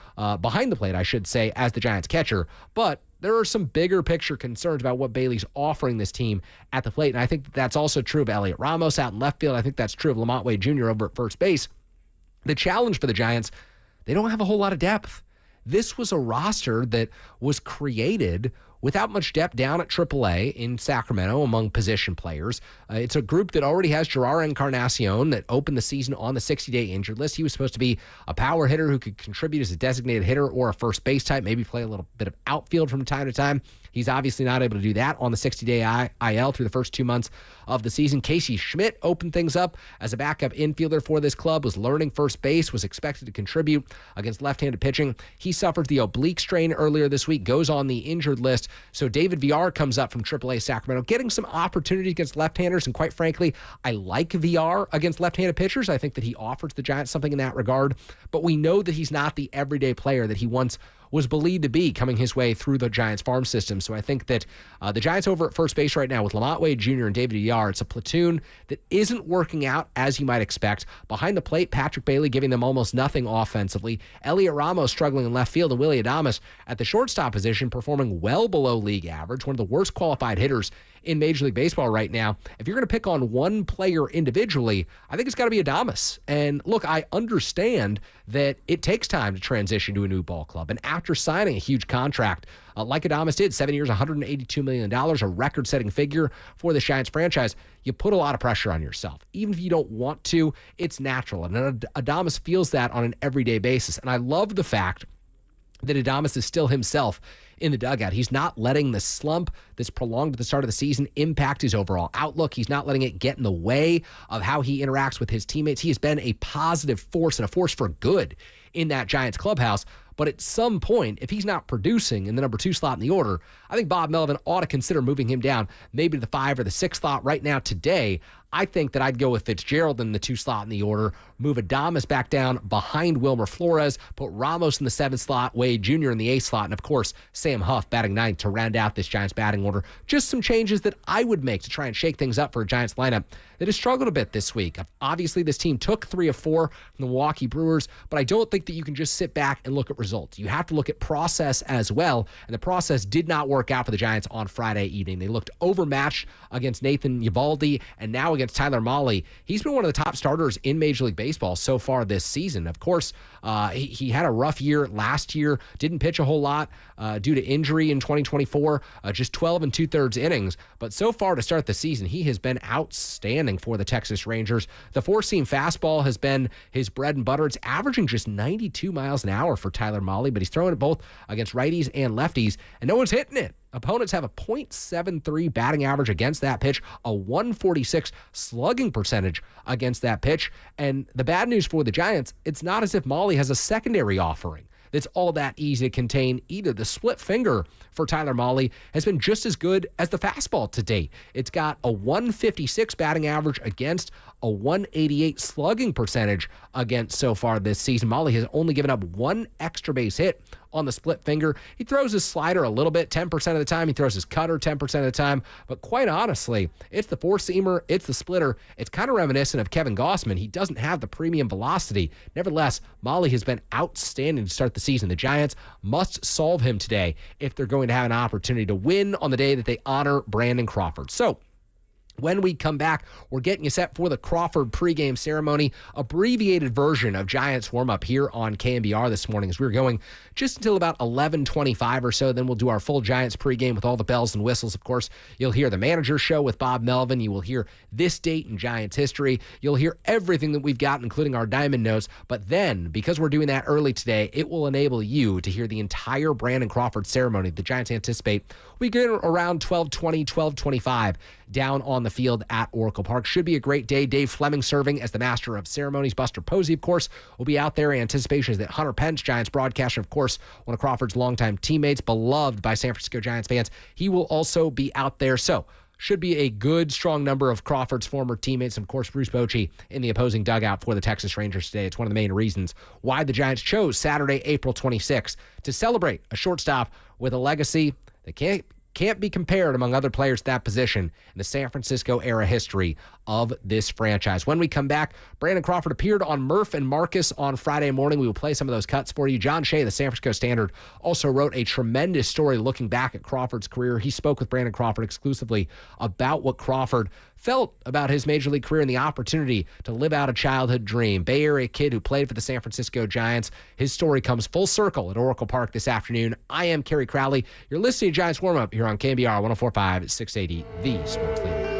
behind the plate, I should say, as the Giants catcher. But there are some bigger picture concerns about what Bailey's offering this team at the plate. And I think that's also true of Elliot Ramos out in left field. I think that's true of Lamont Wade Jr. over at first base. The challenge for the Giants, they don't have a whole lot of depth. This was a roster that was created without much depth down at AAA in Sacramento among position players. It's a group that already has Gerard Encarnacion that opened the season on the 60-day injured list. He was supposed to be a power hitter who could contribute as a designated hitter or a first base type, maybe play a little bit of outfield from time to time. He's obviously not able to do that on the 60-day IL through the first 2 months of the season. Casey Schmidt opened things up as a backup infielder for this club, was learning first base, was expected to contribute against left-handed pitching. He suffered the oblique strain earlier this week, goes on the injured list. So David VR comes up from AAA Sacramento, getting some opportunities against left-handers, and quite frankly, I like VR against left-handed pitchers. I think that he offers the Giants something in that regard, but we know that he's not the everyday player that he once was believed to be coming his way through the Giants farm system. So I think that the Giants over at first base right now with Lamont Wade Jr. and David Villar, it's a platoon that isn't working out as you might expect. Behind the plate, Patrick Bailey giving them almost nothing offensively. Elliot Ramos struggling in left field, and Willie Adames at the shortstop position performing well below league average, one of the worst qualified hitters in Major League Baseball right now. If you're going to pick on one player individually, I think it's got to be Adames. And look, I understand that it takes time to transition to a new ball club. And after signing a huge contract, like Adames did, 7 years, $182 million, a record-setting figure for the Giants franchise, you put a lot of pressure on yourself. Even if you don't want to, it's natural. And Adames feels that on an everyday basis. And I love the fact that Adames is still himself in the dugout. He's not letting the slump that's prolonged at the start of the season impact his overall outlook. He's not letting it get in the way of how he interacts with his teammates. He has been a positive force and a force for good in that Giants clubhouse. But at some point, if he's not producing in the number 2 slot in the order, I think Bob Melvin ought to consider moving him down maybe to the 5 or the 6 slot. Right now, today, I think that I'd go with Fitzgerald in the 2 slot in the order, move Adames back down behind Wilmer Flores, put Ramos in the 7 slot, Wade Jr. in the 8 slot, and of course, Sam Huff batting 9th to round out this Giants batting order. Just some changes that I would make to try and shake things up for a Giants lineup that has struggled a bit this week. Obviously, this team took 3 of 4 from the Milwaukee Brewers, but I don't think that you can just sit back and look at results. You have to look at process as well, and the process did not work out for the Giants on Friday evening. They looked overmatched against Nathan Eovaldi, and now against Tyler Mahle. He's been one of the top starters in Major League Baseball so far this season. Of course, he had a rough year last year, didn't pitch a whole lot due to injury in 2024, just 12 2/3 innings. But so far to start the season, he has been outstanding for the Texas Rangers. The 4-seam fastball has been his bread and butter. It's averaging just 92 miles an hour for Tyler Mahle, but he's throwing it both against righties and lefties, and no one's hitting it. Opponents have a .73 batting average against that pitch, a 146 slugging percentage against that pitch. And the bad news for the Giants, it's not as if Mahle has a secondary offering that's all that easy to contain either. The split finger for Tyler Mahle has been just as good as the fastball to date. It's got a 156 batting average against, a 188 slugging percentage against so far this season. Mahle has only given up 1 extra base hit on the split finger. He throws his slider a little bit, 10% of the time. He throws his cutter 10% of the time. But quite honestly, it's the 4-seamer, it's the splitter. It's kind of reminiscent of Kevin Gossman. He doesn't have the premium velocity. Nevertheless, Mahle has been outstanding to start the season. The Giants must solve him today if they're going to have an opportunity to win on the day that they honor Brandon Crawford. So, when we come back, we're getting you set for the Crawford pregame ceremony, abbreviated version of Giants warm-up here on KNBR this morning as we're going just until about 11:25 or so. Then we'll do our full Giants pregame with all the bells and whistles. Of course, you'll hear the manager show with Bob Melvin. You will hear this date in Giants history. You'll hear everything that we've got, including our diamond notes. But then, because we're doing that early today, it will enable you to hear the entire Brandon Crawford ceremony. The Giants anticipate we get around 12:20, 12:25 down on the field at Oracle Park. Should be a great day. Dave Fleming serving as the master of ceremonies. Buster Posey, of course, will be out there. Anticipation is that Hunter Pence, Giants broadcaster, of course, one of Crawford's longtime teammates, beloved by San Francisco Giants fans, he will also be out there. So, should be a good, strong number of Crawford's former teammates. And of course, Bruce Bochi in the opposing dugout for the Texas Rangers today. It's one of the main reasons why the Giants chose Saturday, April 26th to celebrate a shortstop with a legacy that can't be compared among other players at that position in the San Francisco era history of this franchise. When we come back, Brandon Crawford appeared on Murph and Marcus on Friday morning. We will play some of those cuts for you. John Shea, the San Francisco Standard, also wrote a tremendous story looking back at Crawford's career. He spoke with Brandon Crawford exclusively about what Crawford felt about his Major League career and the opportunity to live out a childhood dream. Bay Area kid who played for the San Francisco Giants. His story comes full circle at Oracle Park this afternoon. I am Kerry Crowley. You're listening to Giants Warm Up here on KNBR 104.5 680, the Sports Leader.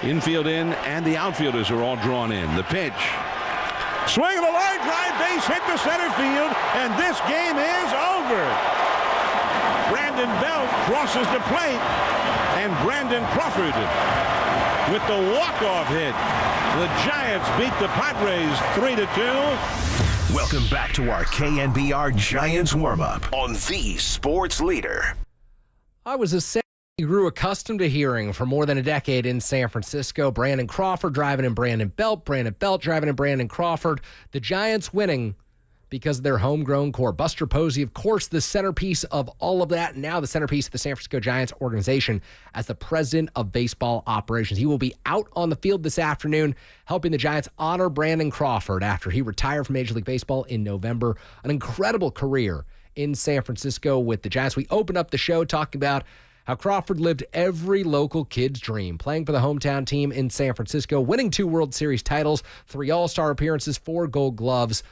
Infield in, and the outfielders are all drawn in. The pitch. Swing of the line drive, base hit to center field, and this game is over. Brandon Belt crosses the plate, and Brandon Crawford with the walk-off hit. The Giants beat the Padres 3-2. Welcome back to our KNBR Giants warm-up on the Sports Leader. I was a sound you grew accustomed to hearing for more than a decade in San Francisco. Brandon Crawford driving in Brandon Belt driving in Brandon Crawford. The Giants winning because of their homegrown core. Buster Posey, of course, the centerpiece of all of that, and now the centerpiece of the San Francisco Giants organization as the president of baseball operations. He will be out on the field this afternoon helping the Giants honor Brandon Crawford after he retired from Major League Baseball in November. An incredible career in San Francisco with the Giants. We opened up the show talking about how Crawford lived every local kid's dream, playing for the hometown team in San Francisco, winning 2 World Series titles, 3 All-Star appearances, 4 Gold Gloves,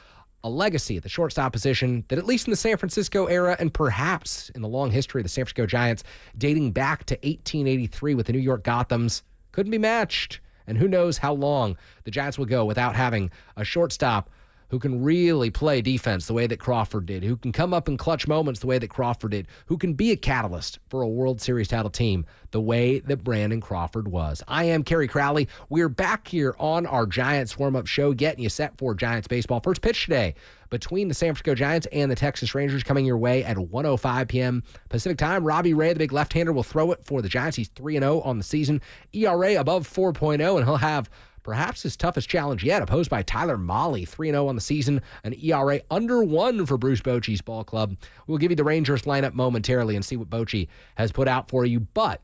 a legacy at the shortstop position that, at least in the San Francisco era and perhaps in the long history of the San Francisco Giants, dating back to 1883 with the New York Gothams, couldn't be matched. And who knows how long the Giants will go without having a shortstop who can really play defense the way that Crawford did, who can come up in clutch moments the way that Crawford did, who can be a catalyst for a World Series title team the way that Brandon Crawford was. I am Kerry Crowley. We're back here on our Giants warm-up show, getting you set for Giants baseball. First pitch today between the San Francisco Giants and the Texas Rangers coming your way at 1:05 p.m. Pacific time. Robbie Ray, the big left-hander, will throw it for the Giants. He's 3-0 on the season. ERA above 4.0, and he'll have perhaps his toughest challenge yet, opposed by Tyler Mahle, 3-0 on the season, an ERA under 1 for Bruce Bochy's ball club. We'll give you the Rangers lineup momentarily and see what Bochi has put out for you. But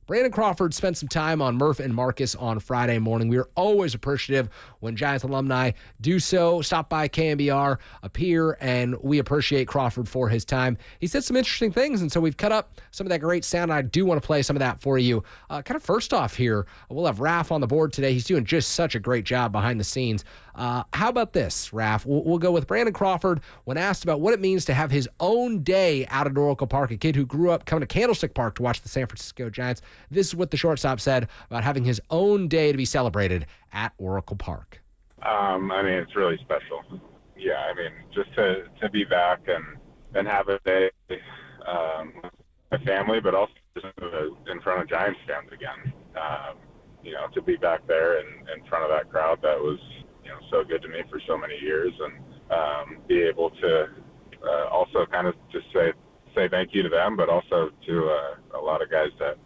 Brandon Crawford spent some time on Murph and Marcus on Friday morning. We are always appreciative when Giants alumni do so. Stop by KNBR, appear, and we appreciate Crawford for his time. He said some interesting things, and so we've cut up some of that great sound, and I do want to play some of that for you. Kind of first off here, we'll have Raph on the board today. He's doing just such a great job behind the scenes. How about this, Raph? We'll go with Brandon Crawford when asked about what it means to have his own day out at Oracle Park, a kid who grew up coming to Candlestick Park to watch the San Francisco Giants. This is what the shortstop said about having his own day to be celebrated at Oracle Park. I mean, it's really special. Yeah, I mean, just to be back and have a day with my family, but also just in front of Giants fans again. You know, to be back there in front of that crowd that was, you know, so good to me for so many years, and be able to also kind of just say thank you to them, but also to a lot of guys that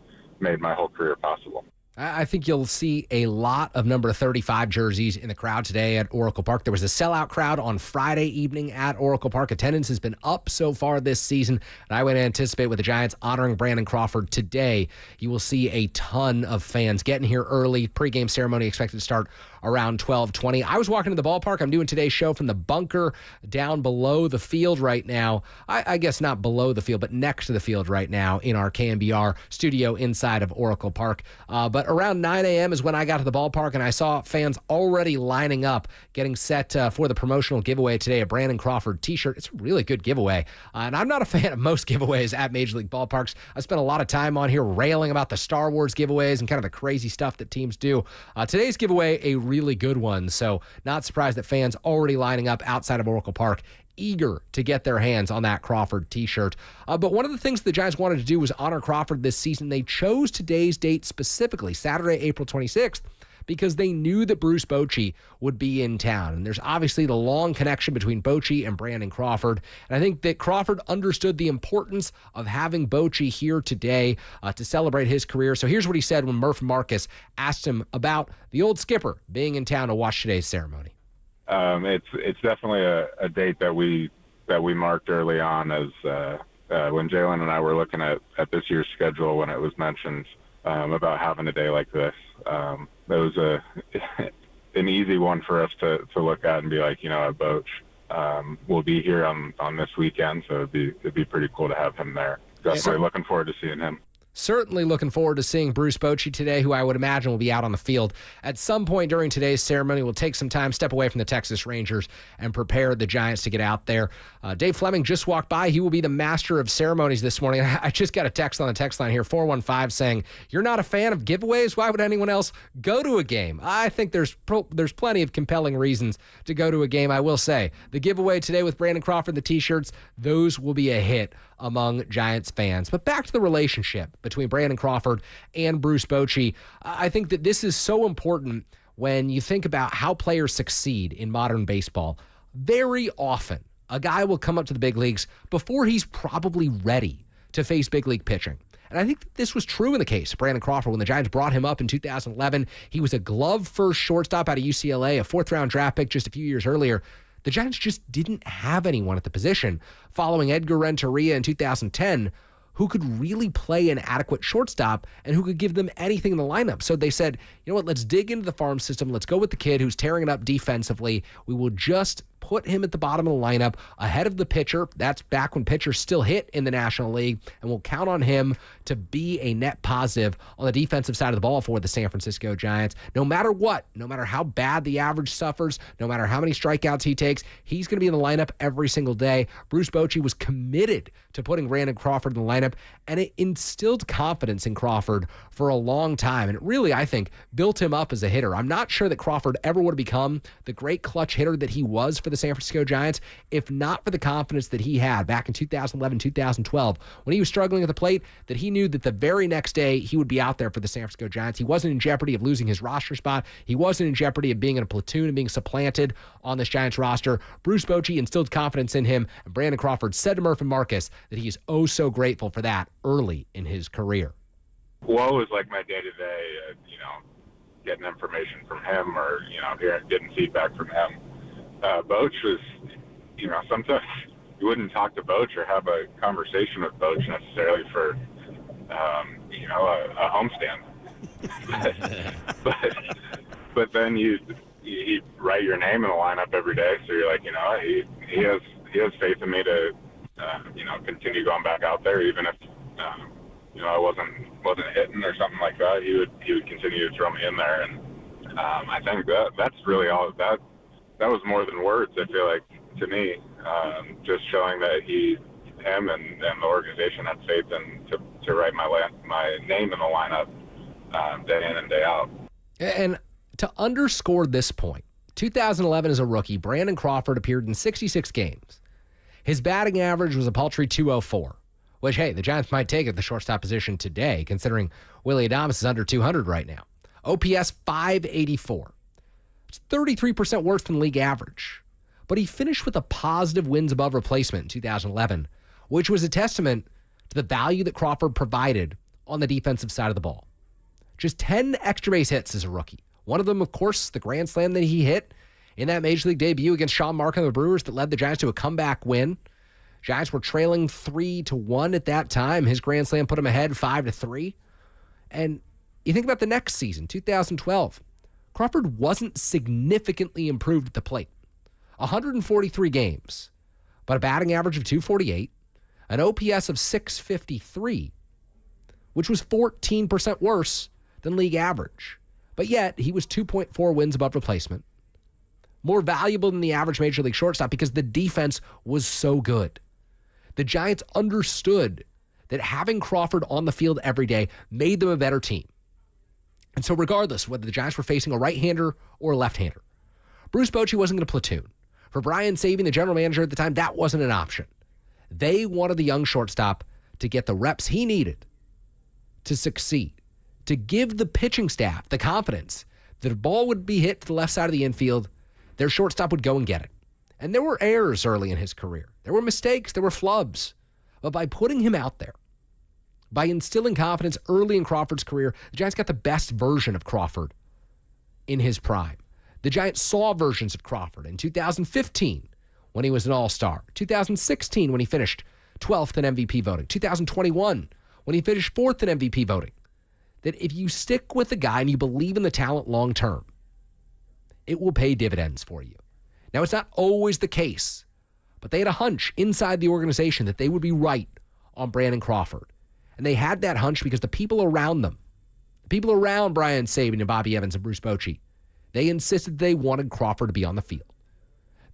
made my whole career possible. I think you'll see a lot of number 35 jerseys in the crowd today at Oracle Park. There was a sellout crowd on Friday evening at Oracle Park. Attendance has been up so far this season, and I would anticipate with the Giants honoring Brandon Crawford today, you will see a ton of fans getting here early. Pre-game ceremony expected to start around 12:20. I was walking to the ballpark. I'm doing today's show from the bunker down below the field right now. I guess not below the field, but next to the field right now in our KNBR studio inside of Oracle Park. But around 9 a.m. is when I got to the ballpark, and I saw fans already lining up, getting set for the promotional giveaway today, a Brandon Crawford t-shirt. It's a really good giveaway. And I'm not a fan of most giveaways at Major League ballparks. I spent a lot of time on here railing about the Star Wars giveaways and kind of the crazy stuff that teams do. Today's giveaway, a really good one. So not surprised that fans already lining up outside of Oracle Park eager to get their hands on that Crawford t-shirt. But one of the things the Giants wanted to do was honor Crawford this season. They chose today's date specifically, Saturday, April 26th, because they knew that Bruce Bochi would be in town. And there's obviously the long connection between Bochi and Brandon Crawford. And I think that Crawford understood the importance of having Bochi here today to celebrate his career. So here's what he said when Murph Marcus asked him about the old skipper being in town to watch today's ceremony. It's definitely a date that we marked early on as when Jalen and I were looking at this year's schedule when it was mentioned about having a day like this. That was an easy one for us to look at and be like, Boch will be here on this weekend, so it'd be pretty cool to have him there. Definitely looking forward to seeing him. Certainly looking forward to seeing Bruce Bochi today, who I would imagine will be out on the field at some point during today's ceremony. We'll take some time, step away from the Texas Rangers, and prepare the Giants to get out there. Dave Fleming just walked by. He will be the master of ceremonies this morning. I just got a text on the text line here, 415, saying, "You're not a fan of giveaways? Why would anyone else go to a game?" I think there's plenty of compelling reasons to go to a game. I will say, the giveaway today with Brandon Crawford, the T-shirts, those will be a hit among Giants fans. But back to the relationship between Brandon Crawford and Bruce Bochi. I think that this is so important when you think about how players succeed in modern baseball. Very often, a guy will come up to the big leagues before he's probably ready to face big league pitching. And I think that this was true in the case of Brandon Crawford. When the Giants brought him up in 2011, he was a glove-first shortstop out of UCLA, a fourth-round draft pick just a few years earlier. The Giants just didn't have anyone at the position following Edgar Renteria in 2010 who could really play an adequate shortstop and who could give them anything in the lineup. So they said, you know what, let's dig into the farm system. Let's go with the kid who's tearing it up defensively. We will just put him at the bottom of the lineup ahead of the pitcher. That's back when pitchers still hit in the National League, and we'll count on him to be a net positive on the defensive side of the ball for the San Francisco Giants. No matter what, no matter how bad the average suffers, no matter how many strikeouts he takes, he's going to be in the lineup every single day. Bruce Bochi was committed to putting Brandon Crawford in the lineup, and it instilled confidence in Crawford for a long time. And it really, I think, built him up as a hitter. I'm not sure that Crawford ever would have become the great clutch hitter that he was for the San Francisco Giants if not for the confidence that he had back in 2011, 2012, when he was struggling at the plate, that he knew that the very next day he would be out there for the San Francisco Giants. He wasn't in jeopardy of losing his roster spot. He wasn't in jeopardy of being in a platoon and being supplanted on this Giants roster. Bruce Bochi instilled confidence in him, and Brandon Crawford said to Murph and Marcus that he is oh so grateful for that early in his career. Well, it was like my day-to-day, getting information from him or, getting feedback from him. Boch was, sometimes you wouldn't talk to Boch or have a conversation with Boch necessarily for, a homestand. but then you write your name in the lineup every day, so you're like, he has faith in me to, continue going back out there, even if, I wasn't hitting or something like that. He would continue to throw me in there, and I think that's really all that. That was more than words, I feel like, to me, just showing that him and the organization had faith in to write my name in the lineup day in and day out. And to underscore this point, 2011 as a rookie, Brandon Crawford appeared in 66 games. His batting average was a paltry .204, which, hey, the Giants might take at the shortstop position today, considering Willie Adames is under 200 right now. OPS .584. It's 33% worse than league average. But he finished with a positive wins above replacement in 2011, which was a testament to the value that Crawford provided on the defensive side of the ball. Just 10 extra base hits as a rookie. One of them, of course, the grand slam that he hit in that Major League debut against Sean Mark and the Brewers that led the Giants to a comeback win. Giants were trailing 3-1 at that time. His grand slam put him ahead 5-3. And you think about the next season, 2012. Crawford wasn't significantly improved at the plate. 143 games, but a batting average of .248, an OPS of .653, which was 14% worse than league average. But yet, he was 2.4 wins above replacement. More valuable than the average Major League shortstop because the defense was so good. The Giants understood that having Crawford on the field every day made them a better team. And so regardless whether the Giants were facing a right-hander or a left-hander, Bruce Bochi wasn't going to platoon. For Brian Sabian, the general manager at the time, that wasn't an option. They wanted the young shortstop to get the reps he needed to succeed, to give the pitching staff the confidence that if the ball would be hit to the left side of the infield, their shortstop would go and get it. And there were errors early in his career. There were mistakes. There were flubs. But by putting him out there, by instilling confidence early in Crawford's career, the Giants got the best version of Crawford in his prime. The Giants saw versions of Crawford in 2015 when he was an all-star, 2016 when he finished 12th in MVP voting, 2021 when he finished 4th in MVP voting. That if you stick with the guy and you believe in the talent long-term, it will pay dividends for you. Now, it's not always the case, but they had a hunch inside the organization that they would be right on Brandon Crawford. And they had that hunch because the people around them, the people around Brian Sabian and Bobby Evans and Bruce Bochi, they insisted they wanted Crawford to be on the field.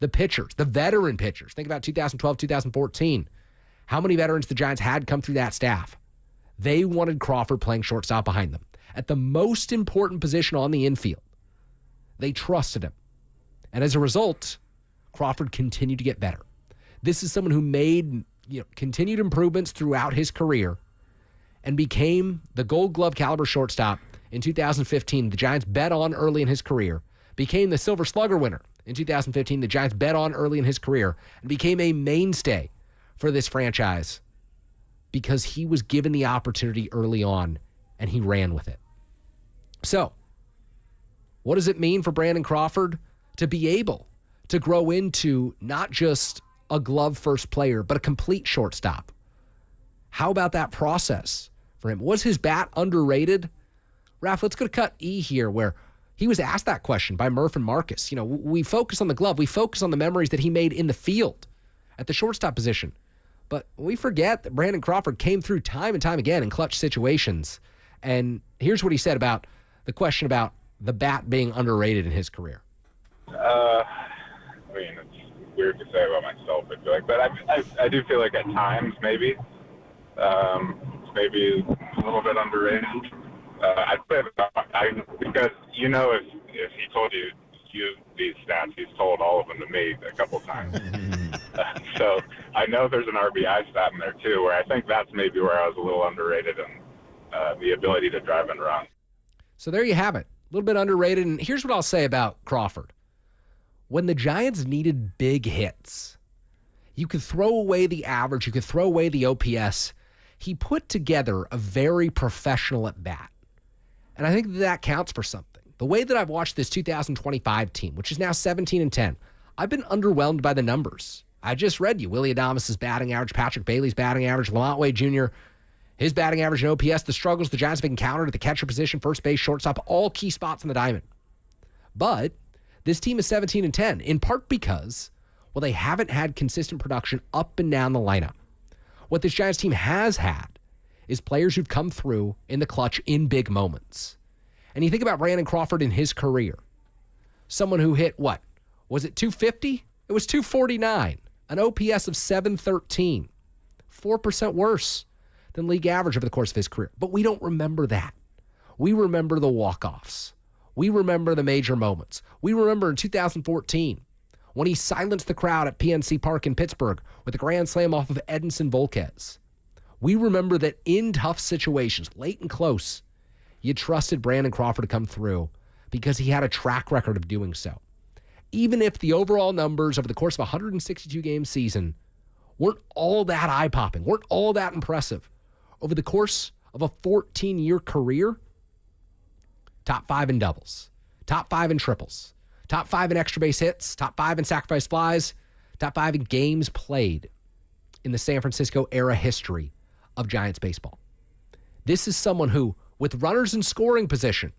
The pitchers, the veteran pitchers, think about 2012, 2014. How many veterans the Giants had come through that staff? They wanted Crawford playing shortstop behind them at the most important position on the infield. They trusted him. And as a result, Crawford continued to get better. This is someone who made continued improvements throughout his career and became the Gold Glove caliber shortstop in 2015. The Giants bet on early in his career, became the Silver Slugger winner in 2015. The Giants bet on early in his career and became a mainstay for this franchise because he was given the opportunity early on and he ran with it. So, what does it mean for Brandon Crawford to be able to grow into not just a glove first player, but a complete shortstop? How about that process for him? Was his bat underrated? Raph, let's go to cut E here, where he was asked that question by Murph and Marcus. We focus on the glove. We focus on the memories that he made in the field at the shortstop position. But we forget that Brandon Crawford came through time and time again in clutch situations. And here's what he said about the question about the bat being underrated in his career. I mean, it's weird to say about myself, I feel like, but I do feel like at times maybe maybe a little bit underrated. I'd say because if he told you these stats, he's told all of them to me a couple times. So I know there's an RBI stat in there too, where I think that's maybe where I was a little underrated in the ability to drive and run. So there you have it. A little bit underrated. And here's what I'll say about Crawford. When the Giants needed big hits, you could throw away the average, you could throw away the OPS. He put together a very professional at bat. And I think that counts for something. The way that I've watched this 2025 team, which is now 17-10, I've been underwhelmed by the numbers. I just read you Willie Adames' batting average, Patrick Bailey's batting average, Lamont Wade Jr., his batting average and OPS, the struggles the Giants have encountered at the catcher position, first base, shortstop, all key spots in the diamond. But this team is 17-10, in part because, they haven't had consistent production up and down the lineup. What this Giants team has had is players who've come through in the clutch in big moments. And you think about Brandon Crawford in his career. Someone who hit, was it 250? It was 249, an OPS of 713, 4% worse than league average over the course of his career. But we don't remember that. We remember the walk-offs. We remember the major moments. We remember in 2014 when he silenced the crowd at PNC Park in Pittsburgh with a grand slam off of Edinson Volquez. We remember that in tough situations, late and close, you trusted Brandon Crawford to come through because he had a track record of doing so. Even if the overall numbers over the course of a 162-game season weren't all that eye-popping, weren't all that impressive, over the course of a 14-year career, top 5 in doubles, top 5 in triples, top 5 in extra base hits, top 5 in sacrifice flies, top 5 in games played in the San Francisco era history of Giants baseball. This is someone who, with runners in scoring position,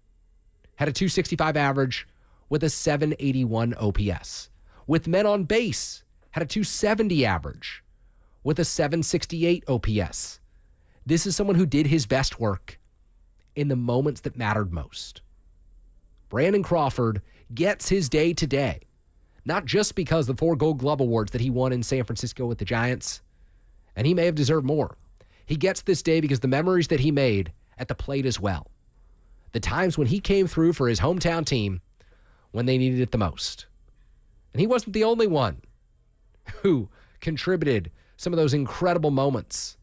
had a 265 average with a 781 OPS. With men on base, had a 270 average with a 768 OPS. This is someone who did his best work in the moments that mattered most. Brandon Crawford gets his day today, not just because the 4 Gold Glove Awards that he won in San Francisco with the Giants, and he may have deserved more. He gets this day because the memories that he made at the plate as well. The times when he came through for his hometown team when they needed it the most. And he wasn't the only one who contributed some of those incredible moments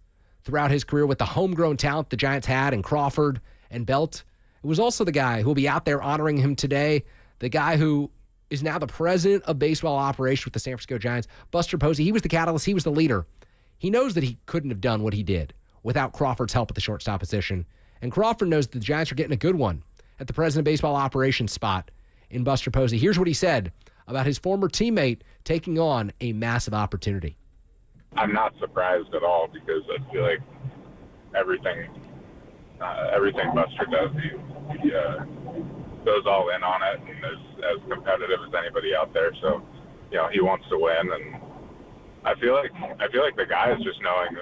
throughout his career with the homegrown talent the Giants had in Crawford and Belt. It was also the guy who will be out there honoring him today, the guy who is now the president of baseball operations with the San Francisco Giants, Buster Posey. He was the catalyst. He was the leader. He knows that he couldn't have done what he did without Crawford's help at the shortstop position. And Crawford knows that the Giants are getting a good one at the president of baseball operations spot in Buster Posey. Here's what he said about his former teammate taking on a massive opportunity. I'm not surprised at all because I feel like everything Buster does, he goes all in on it and is as competitive as anybody out there. So, he wants to win, and I feel like the guy is just knowing,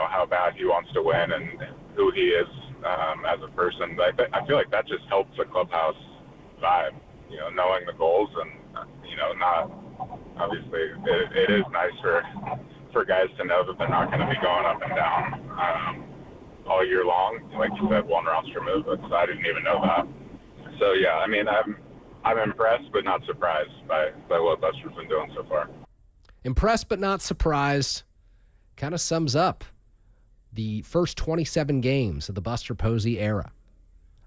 how bad he wants to win and who he is as a person. I feel like that just helps the clubhouse vibe, knowing the goals and, not obviously it is nice for guys to know that they're not going to be going up and down all year long. Like you said, one roster move. I didn't even know that. So yeah, I mean, I'm impressed but not surprised by what Buster's been doing so far. Impressed but not surprised kind of sums up the first 27 games of the Buster Posey era.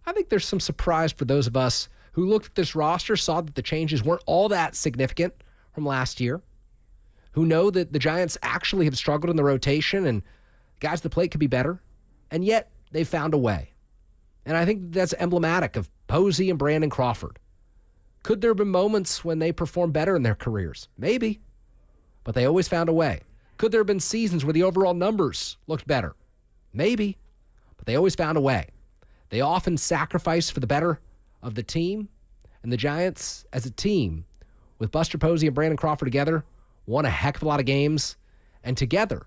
I think there's some surprise for those of us who looked at this roster, saw that the changes weren't all that significant from last year, who know that the Giants actually have struggled in the rotation and guys at the plate could be better, and yet they found a way. And I think that's emblematic of Posey and Brandon Crawford. Could there have been moments when they performed better in their careers? Maybe, but they always found a way. Could there have been seasons where the overall numbers looked better? Maybe, but they always found a way. They often sacrificed for the better of the team, and the Giants, as a team, with Buster Posey and Brandon Crawford together, won a heck of a lot of games, and together,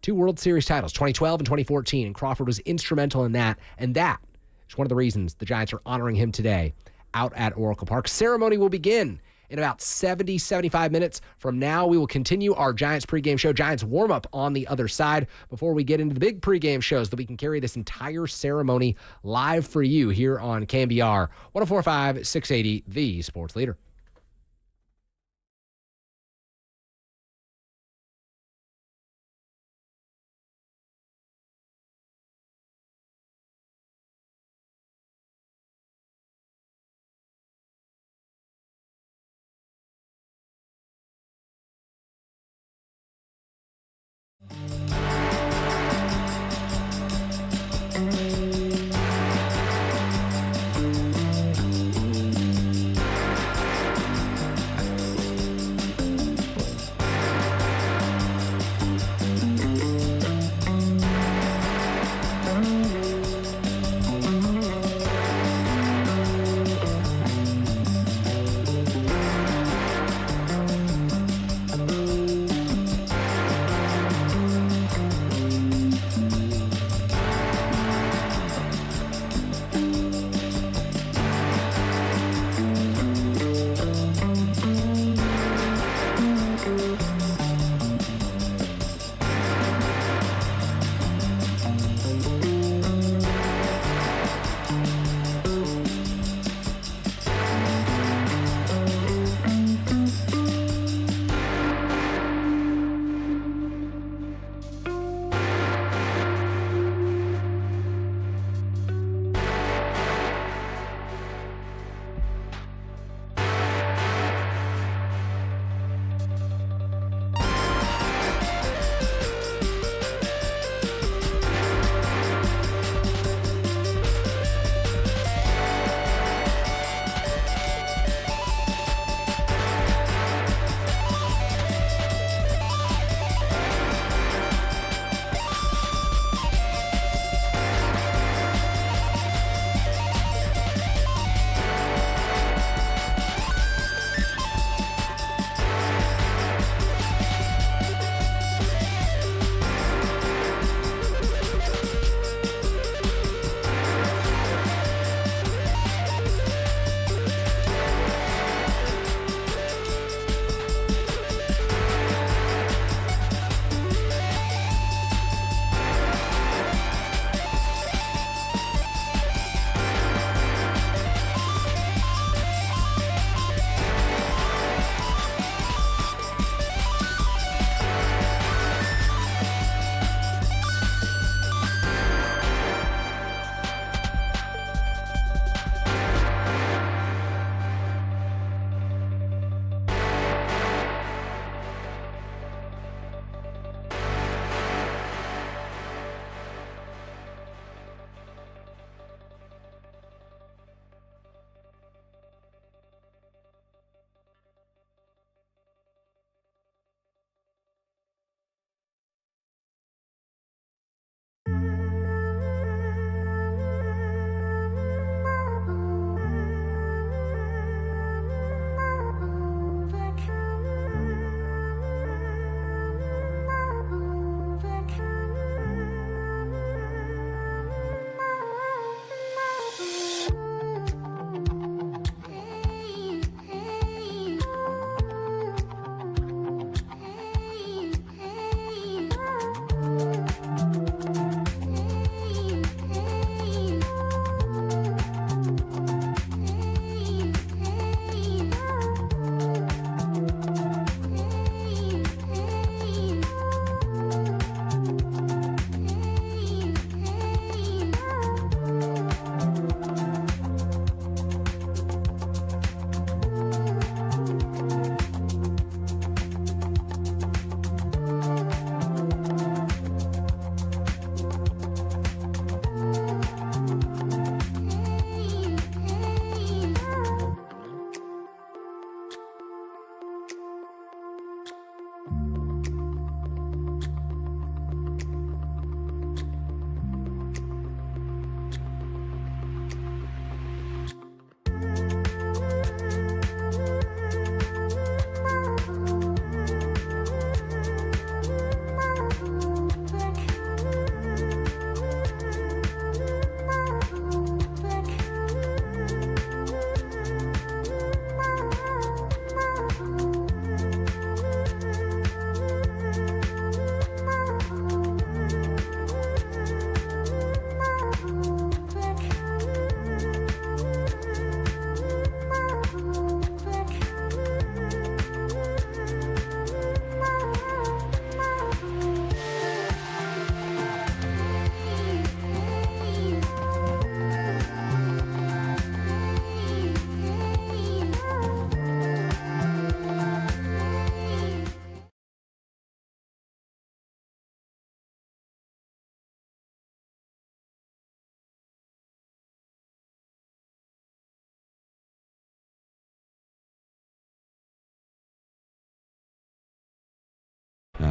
2 World Series titles, 2012 and 2014, and Crawford was instrumental in that, and that is one of the reasons the Giants are honoring him today out at Oracle Park. Ceremony will begin in about 75 minutes. From now, we will continue our Giants pregame show, Giants warm-up on the other side, before we get into the big pregame shows that we can carry this entire ceremony live for you here on KNBR 104.5, 680, the sports leader.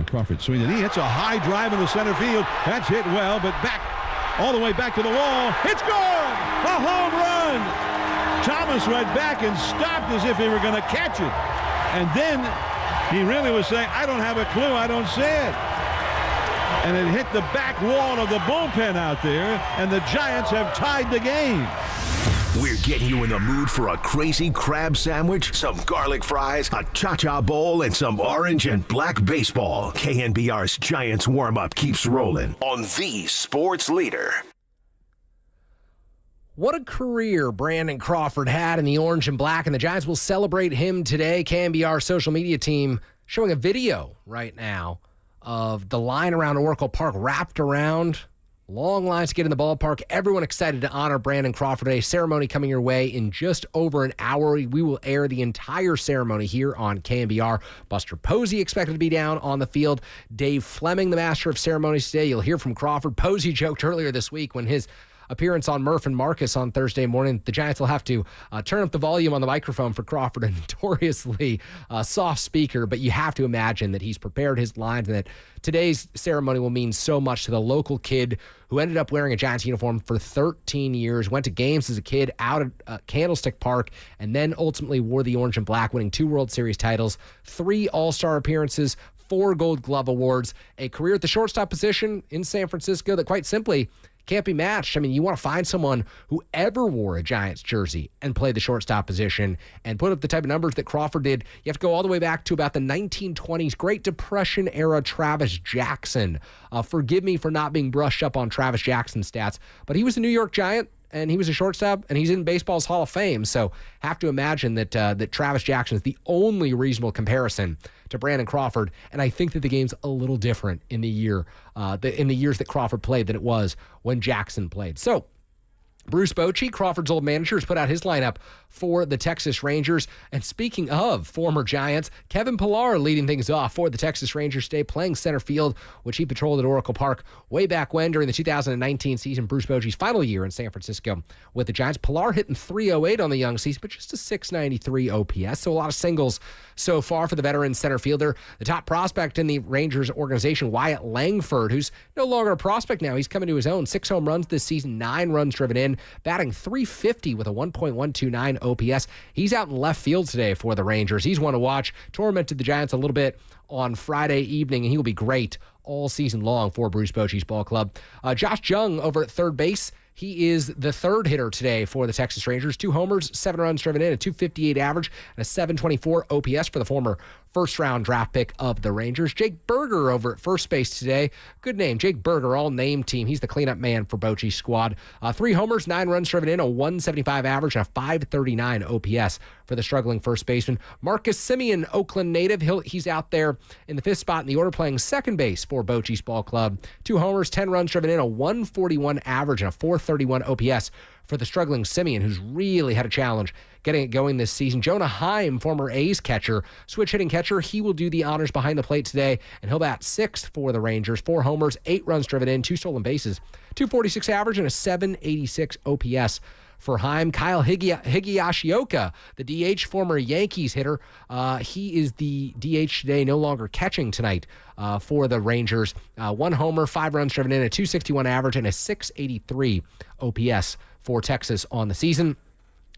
Crawford swings it. He hits a high drive in the center field. That's hit well, but back, all the way back to the wall. It's gone! A home run! Thomas went back and stopped as if he were going to catch it. And then he really was saying, I don't have a clue, I don't see it. And it hit the back wall of the bullpen out there, and the Giants have tied the game. We're getting you in the mood for a crazy crab sandwich, some garlic fries, a cha-cha bowl, and some orange and black baseball. KNBR's Giants warm-up keeps rolling on the sports leader. What a career Brandon Crawford had in the orange and black, and the Giants will celebrate him today. KNBR social media team showing a video right now of the line around Oracle Park wrapped around. Long lines to get in the ballpark. Everyone excited to honor Brandon Crawford today. Ceremony coming your way in just over an hour. We will air the entire ceremony here on KNBR. Buster Posey expected to be down on the field. Dave Fleming, the master of ceremonies today. You'll hear from Crawford. Posey joked earlier this week when his appearance on Murph and Marcus on Thursday morning, the Giants will have to turn up the volume on the microphone for Crawford, a notoriously soft speaker, but you have to imagine that he's prepared his lines and that today's ceremony will mean so much to the local kid who ended up wearing a Giants uniform for 13 years, went to games as a kid out at Candlestick Park, and then ultimately wore the orange and black, winning 2 World Series titles, 3 All-Star appearances, 4 Gold Glove awards, a career at the shortstop position in San Francisco that quite simply can't be matched. I mean, you want to find someone who ever wore a Giants jersey and played the shortstop position and put up the type of numbers that Crawford did. You have to go all the way back to about the 1920s, Great Depression era Travis Jackson. Forgive me for not being brushed up on Travis Jackson's stats, but he was a New York Giant, and he was a shortstop, and he's in baseball's Hall of Fame. So have to imagine that that Travis Jackson is the only reasonable comparison to Brandon Crawford. And I think that the game's a little different in the years that Crawford played than it was when Jackson played. So Bruce Bochi, Crawford's old manager, has put out his lineup for the Texas Rangers. And speaking of former Giants, Kevin Pillar leading things off for the Texas Rangers today, playing center field, which he patrolled at Oracle Park way back when during the 2019 season, Bruce Bochy's final year in San Francisco with the Giants. Pillar hitting .308 on the young season, but just a .693 OPS, so a lot of singles so far for the veteran center fielder. The top prospect in the Rangers organization, Wyatt Langford, who's no longer a prospect now. He's coming to his own. 6 home runs this season, 9 runs driven in, batting .350 with a 1.129 OPS. He's out in left field today for the Rangers. He's one to watch. Tormented the Giants a little bit on Friday evening, and he will be great all season long for Bruce Bochy's ball club. Josh Jung over at third base. He is the third hitter today for the Texas Rangers. 2 homers, 7 runs driven in, a .258 average, and a .724 OPS for the former first-round draft pick of the Rangers. Jake Berger over at first base today. Good name, Jake Berger, all-name team. He's the cleanup man for Bochy's squad. 3 homers, 9 runs driven in, a .175 average, and a .539 OPS for the struggling first baseman. Marcus Semien, Oakland native. He's out there in the 5th spot in the order playing second base for Bochy's ball club. 2 homers, 10 runs driven in, a .141 average, and a .431 OPS for the struggling Semien, who's really had a challenge getting it going this season. Jonah Heim, former A's catcher, switch hitting catcher, he will do the honors behind the plate today, and he'll bat 6th for the Rangers. 4 homers, 8 runs driven in, 2 stolen bases, .246 average, and a .786 OPS for Heim. Kyle Higashioka, the DH, former Yankees hitter. He is the DH today, no longer catching tonight for the Rangers. 1 homer, 5 runs driven in, a .261 average, and a .683 OPS for Texas on the season.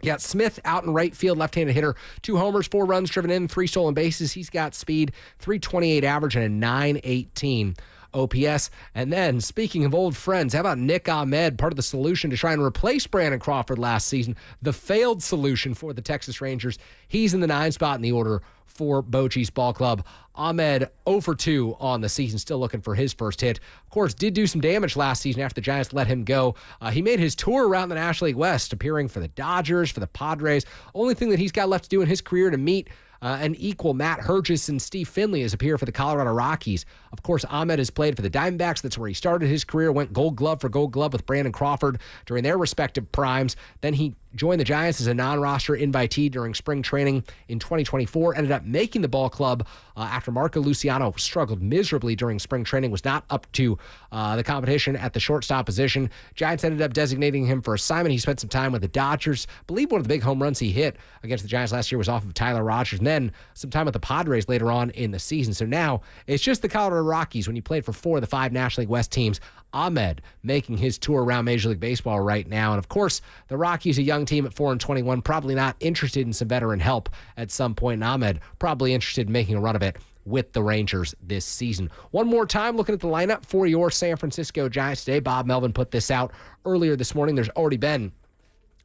You got Smith out in right field, left-handed hitter. 2 homers, 4 runs driven in, 3 stolen bases. He's got speed, .328 average, and a .918 OPS. And then, speaking of old friends, how about Nick Ahmed, part of the solution to try and replace Brandon Crawford last season, the failed solution for the Texas Rangers. He's in the 9th spot in the order for Bochy's ball club. Ahmed 0 for 2 on the season, still looking for his first hit. Of course, did do some damage last season after the Giants let him go. He made his tour around the National League West, appearing for the Dodgers, for the Padres. Only thing that he's got left to do in his career to meet and equal Matt Herges and Steve Finley is appear for the Colorado Rockies. Of course, Ahmed has played for the Diamondbacks. That's where he started his career, went Gold Glove for Gold Glove with Brandon Crawford during their respective primes. Then he joined the Giants as a non-roster invitee during spring training in 2024, ended up making the ball club after Marco Luciano struggled miserably during spring training, was not up to the competition at the shortstop position. Giants ended up designating him for assignment. He spent some time with the Dodgers. I believe one of the big home runs he hit against the Giants last year was off of Tyler Rogers, and then some time with the Padres later on in the season. So now it's just the Colorado Rockies when he played for 4 of the 5 National League West teams. Ahmed making his tour around Major League Baseball right now. And of course, the Rockies, a young team at 4-21, probably not interested in some veteran help at some point. And Ahmed probably interested in making a run of it with the Rangers this season. One more time, looking at the lineup for your San Francisco Giants today. Bob Melvin put this out earlier this morning. There's already been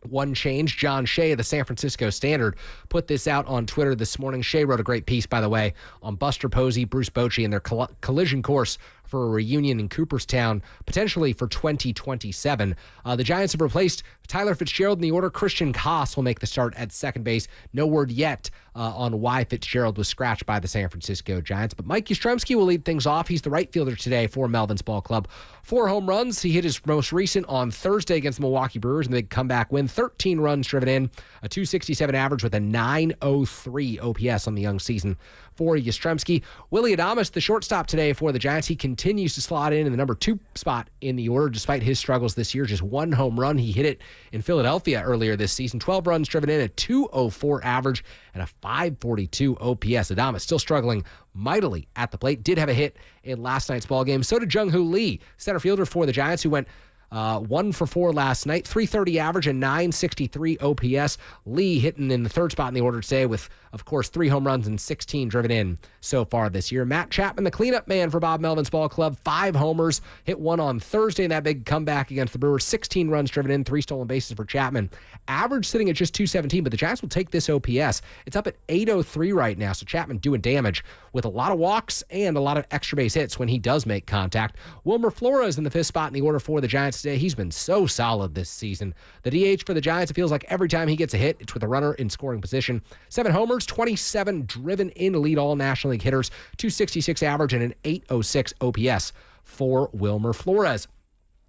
one change. John Shea of the San Francisco Standard put this out on Twitter this morning. Shea wrote a great piece, by the way, on Buster Posey, Bruce Bochi, and their collision course for a reunion in Cooperstown, potentially for 2027. The Giants have replaced Tyler Fitzgerald in the order. Christian Koss will make the start at second base. No word yet on why Fitzgerald was scratched by the San Francisco Giants. But Mike Yastrzemski will lead things off. He's the right fielder today for Melvin's ball club. 4 home runs. He hit his most recent on Thursday against the Milwaukee Brewers in the big comeback win. 13 runs driven in, a .267 average with a .903 OPS on the young season for Yastrzemski. Willy Adames, the shortstop today for the Giants. He continues to slot in the number 2 spot in the order despite his struggles this year. Just 1 home run. He hit it in Philadelphia earlier this season. 12 runs driven in, a .204 average, and a .542 OPS. Adames still struggling mightily at the plate. Did have a hit in last night's ball game. So did Jung-Hoo Lee, center fielder for the Giants, who went 1 for 4 last night, .330 average and .963 OPS. Lee hitting in the 3rd spot in the order today with, of course, 3 home runs and 16 driven in so far this year. Matt Chapman, the cleanup man for Bob Melvin's ball club, 5 homers, hit 1 on Thursday in that big comeback against the Brewers. 16 runs driven in, 3 stolen bases for Chapman. Average sitting at just .217, but the Giants will take this OPS. It's up at .803 right now, so Chapman doing damage with a lot of walks and a lot of extra base hits when he does make contact. Wilmer Flores in the 5th spot in the order for the Giants today. He's been so solid this season. The DH for the Giants, it feels like every time he gets a hit, it's with a runner in scoring position. 7 homers, 27 driven in to lead all National League hitters, .266 average and an .806 OPS for Wilmer Flores.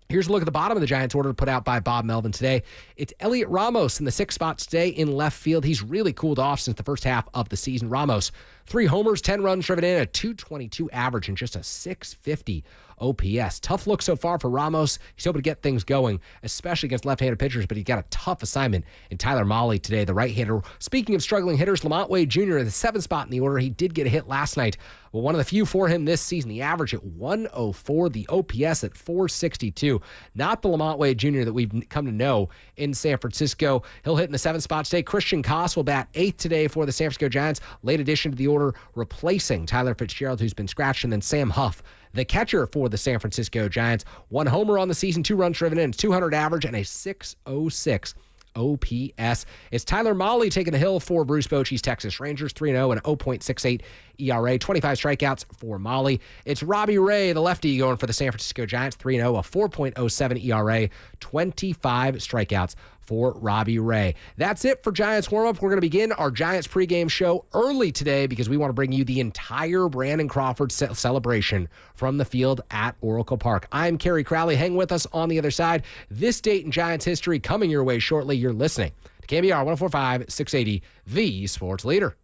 Here's a look at the bottom of the Giants order put out by Bob Melvin today. It's Elliot Ramos in the 6th spot today in left field. He's really cooled off since the first half of the season. Ramos, 3 homers, 10 runs driven in, a .222 average, and just a .650 OPS. Tough look so far for Ramos. He's hoping to get things going, especially against left-handed pitchers, but he got a tough assignment in Tyler Mahle today, the right-hander. Speaking of struggling hitters, Lamont Wade Jr. in the 7th spot in the order. He did get a hit last night. Well, one of the few for him this season. The average at 104, the OPS at 462. Not the Lamont Wade Jr. that we've come to know in San Francisco. He'll hit in the 7th spot today. Christian Koss will bat 8th today for the San Francisco Giants. Late addition to the order, replacing Tyler Fitzgerald, who's been scratched, and then Sam Huff, the catcher for the San Francisco Giants. 1 homer on the season, 2 runs driven in, 200 average, and a .606 OPS. It's Tyler Mahle taking the hill for Bruce Bochy's Texas Rangers, 3-0 and 0.68 ERA, 25 strikeouts for Mahle. It's Robbie Ray, the lefty, going for the San Francisco Giants, 3-0, a 4.07 ERA, 25 strikeouts for Robbie Ray. That's it for Giants warm-up. We're going to begin our Giants pregame show early today because we want to bring you the entire Brandon Crawford celebration from the field at Oracle Park. I'm Kerry Crowley. Hang with us on the other side. This date in Giants history coming your way shortly. You're listening to KNBR 104.5, 680, the sports leader.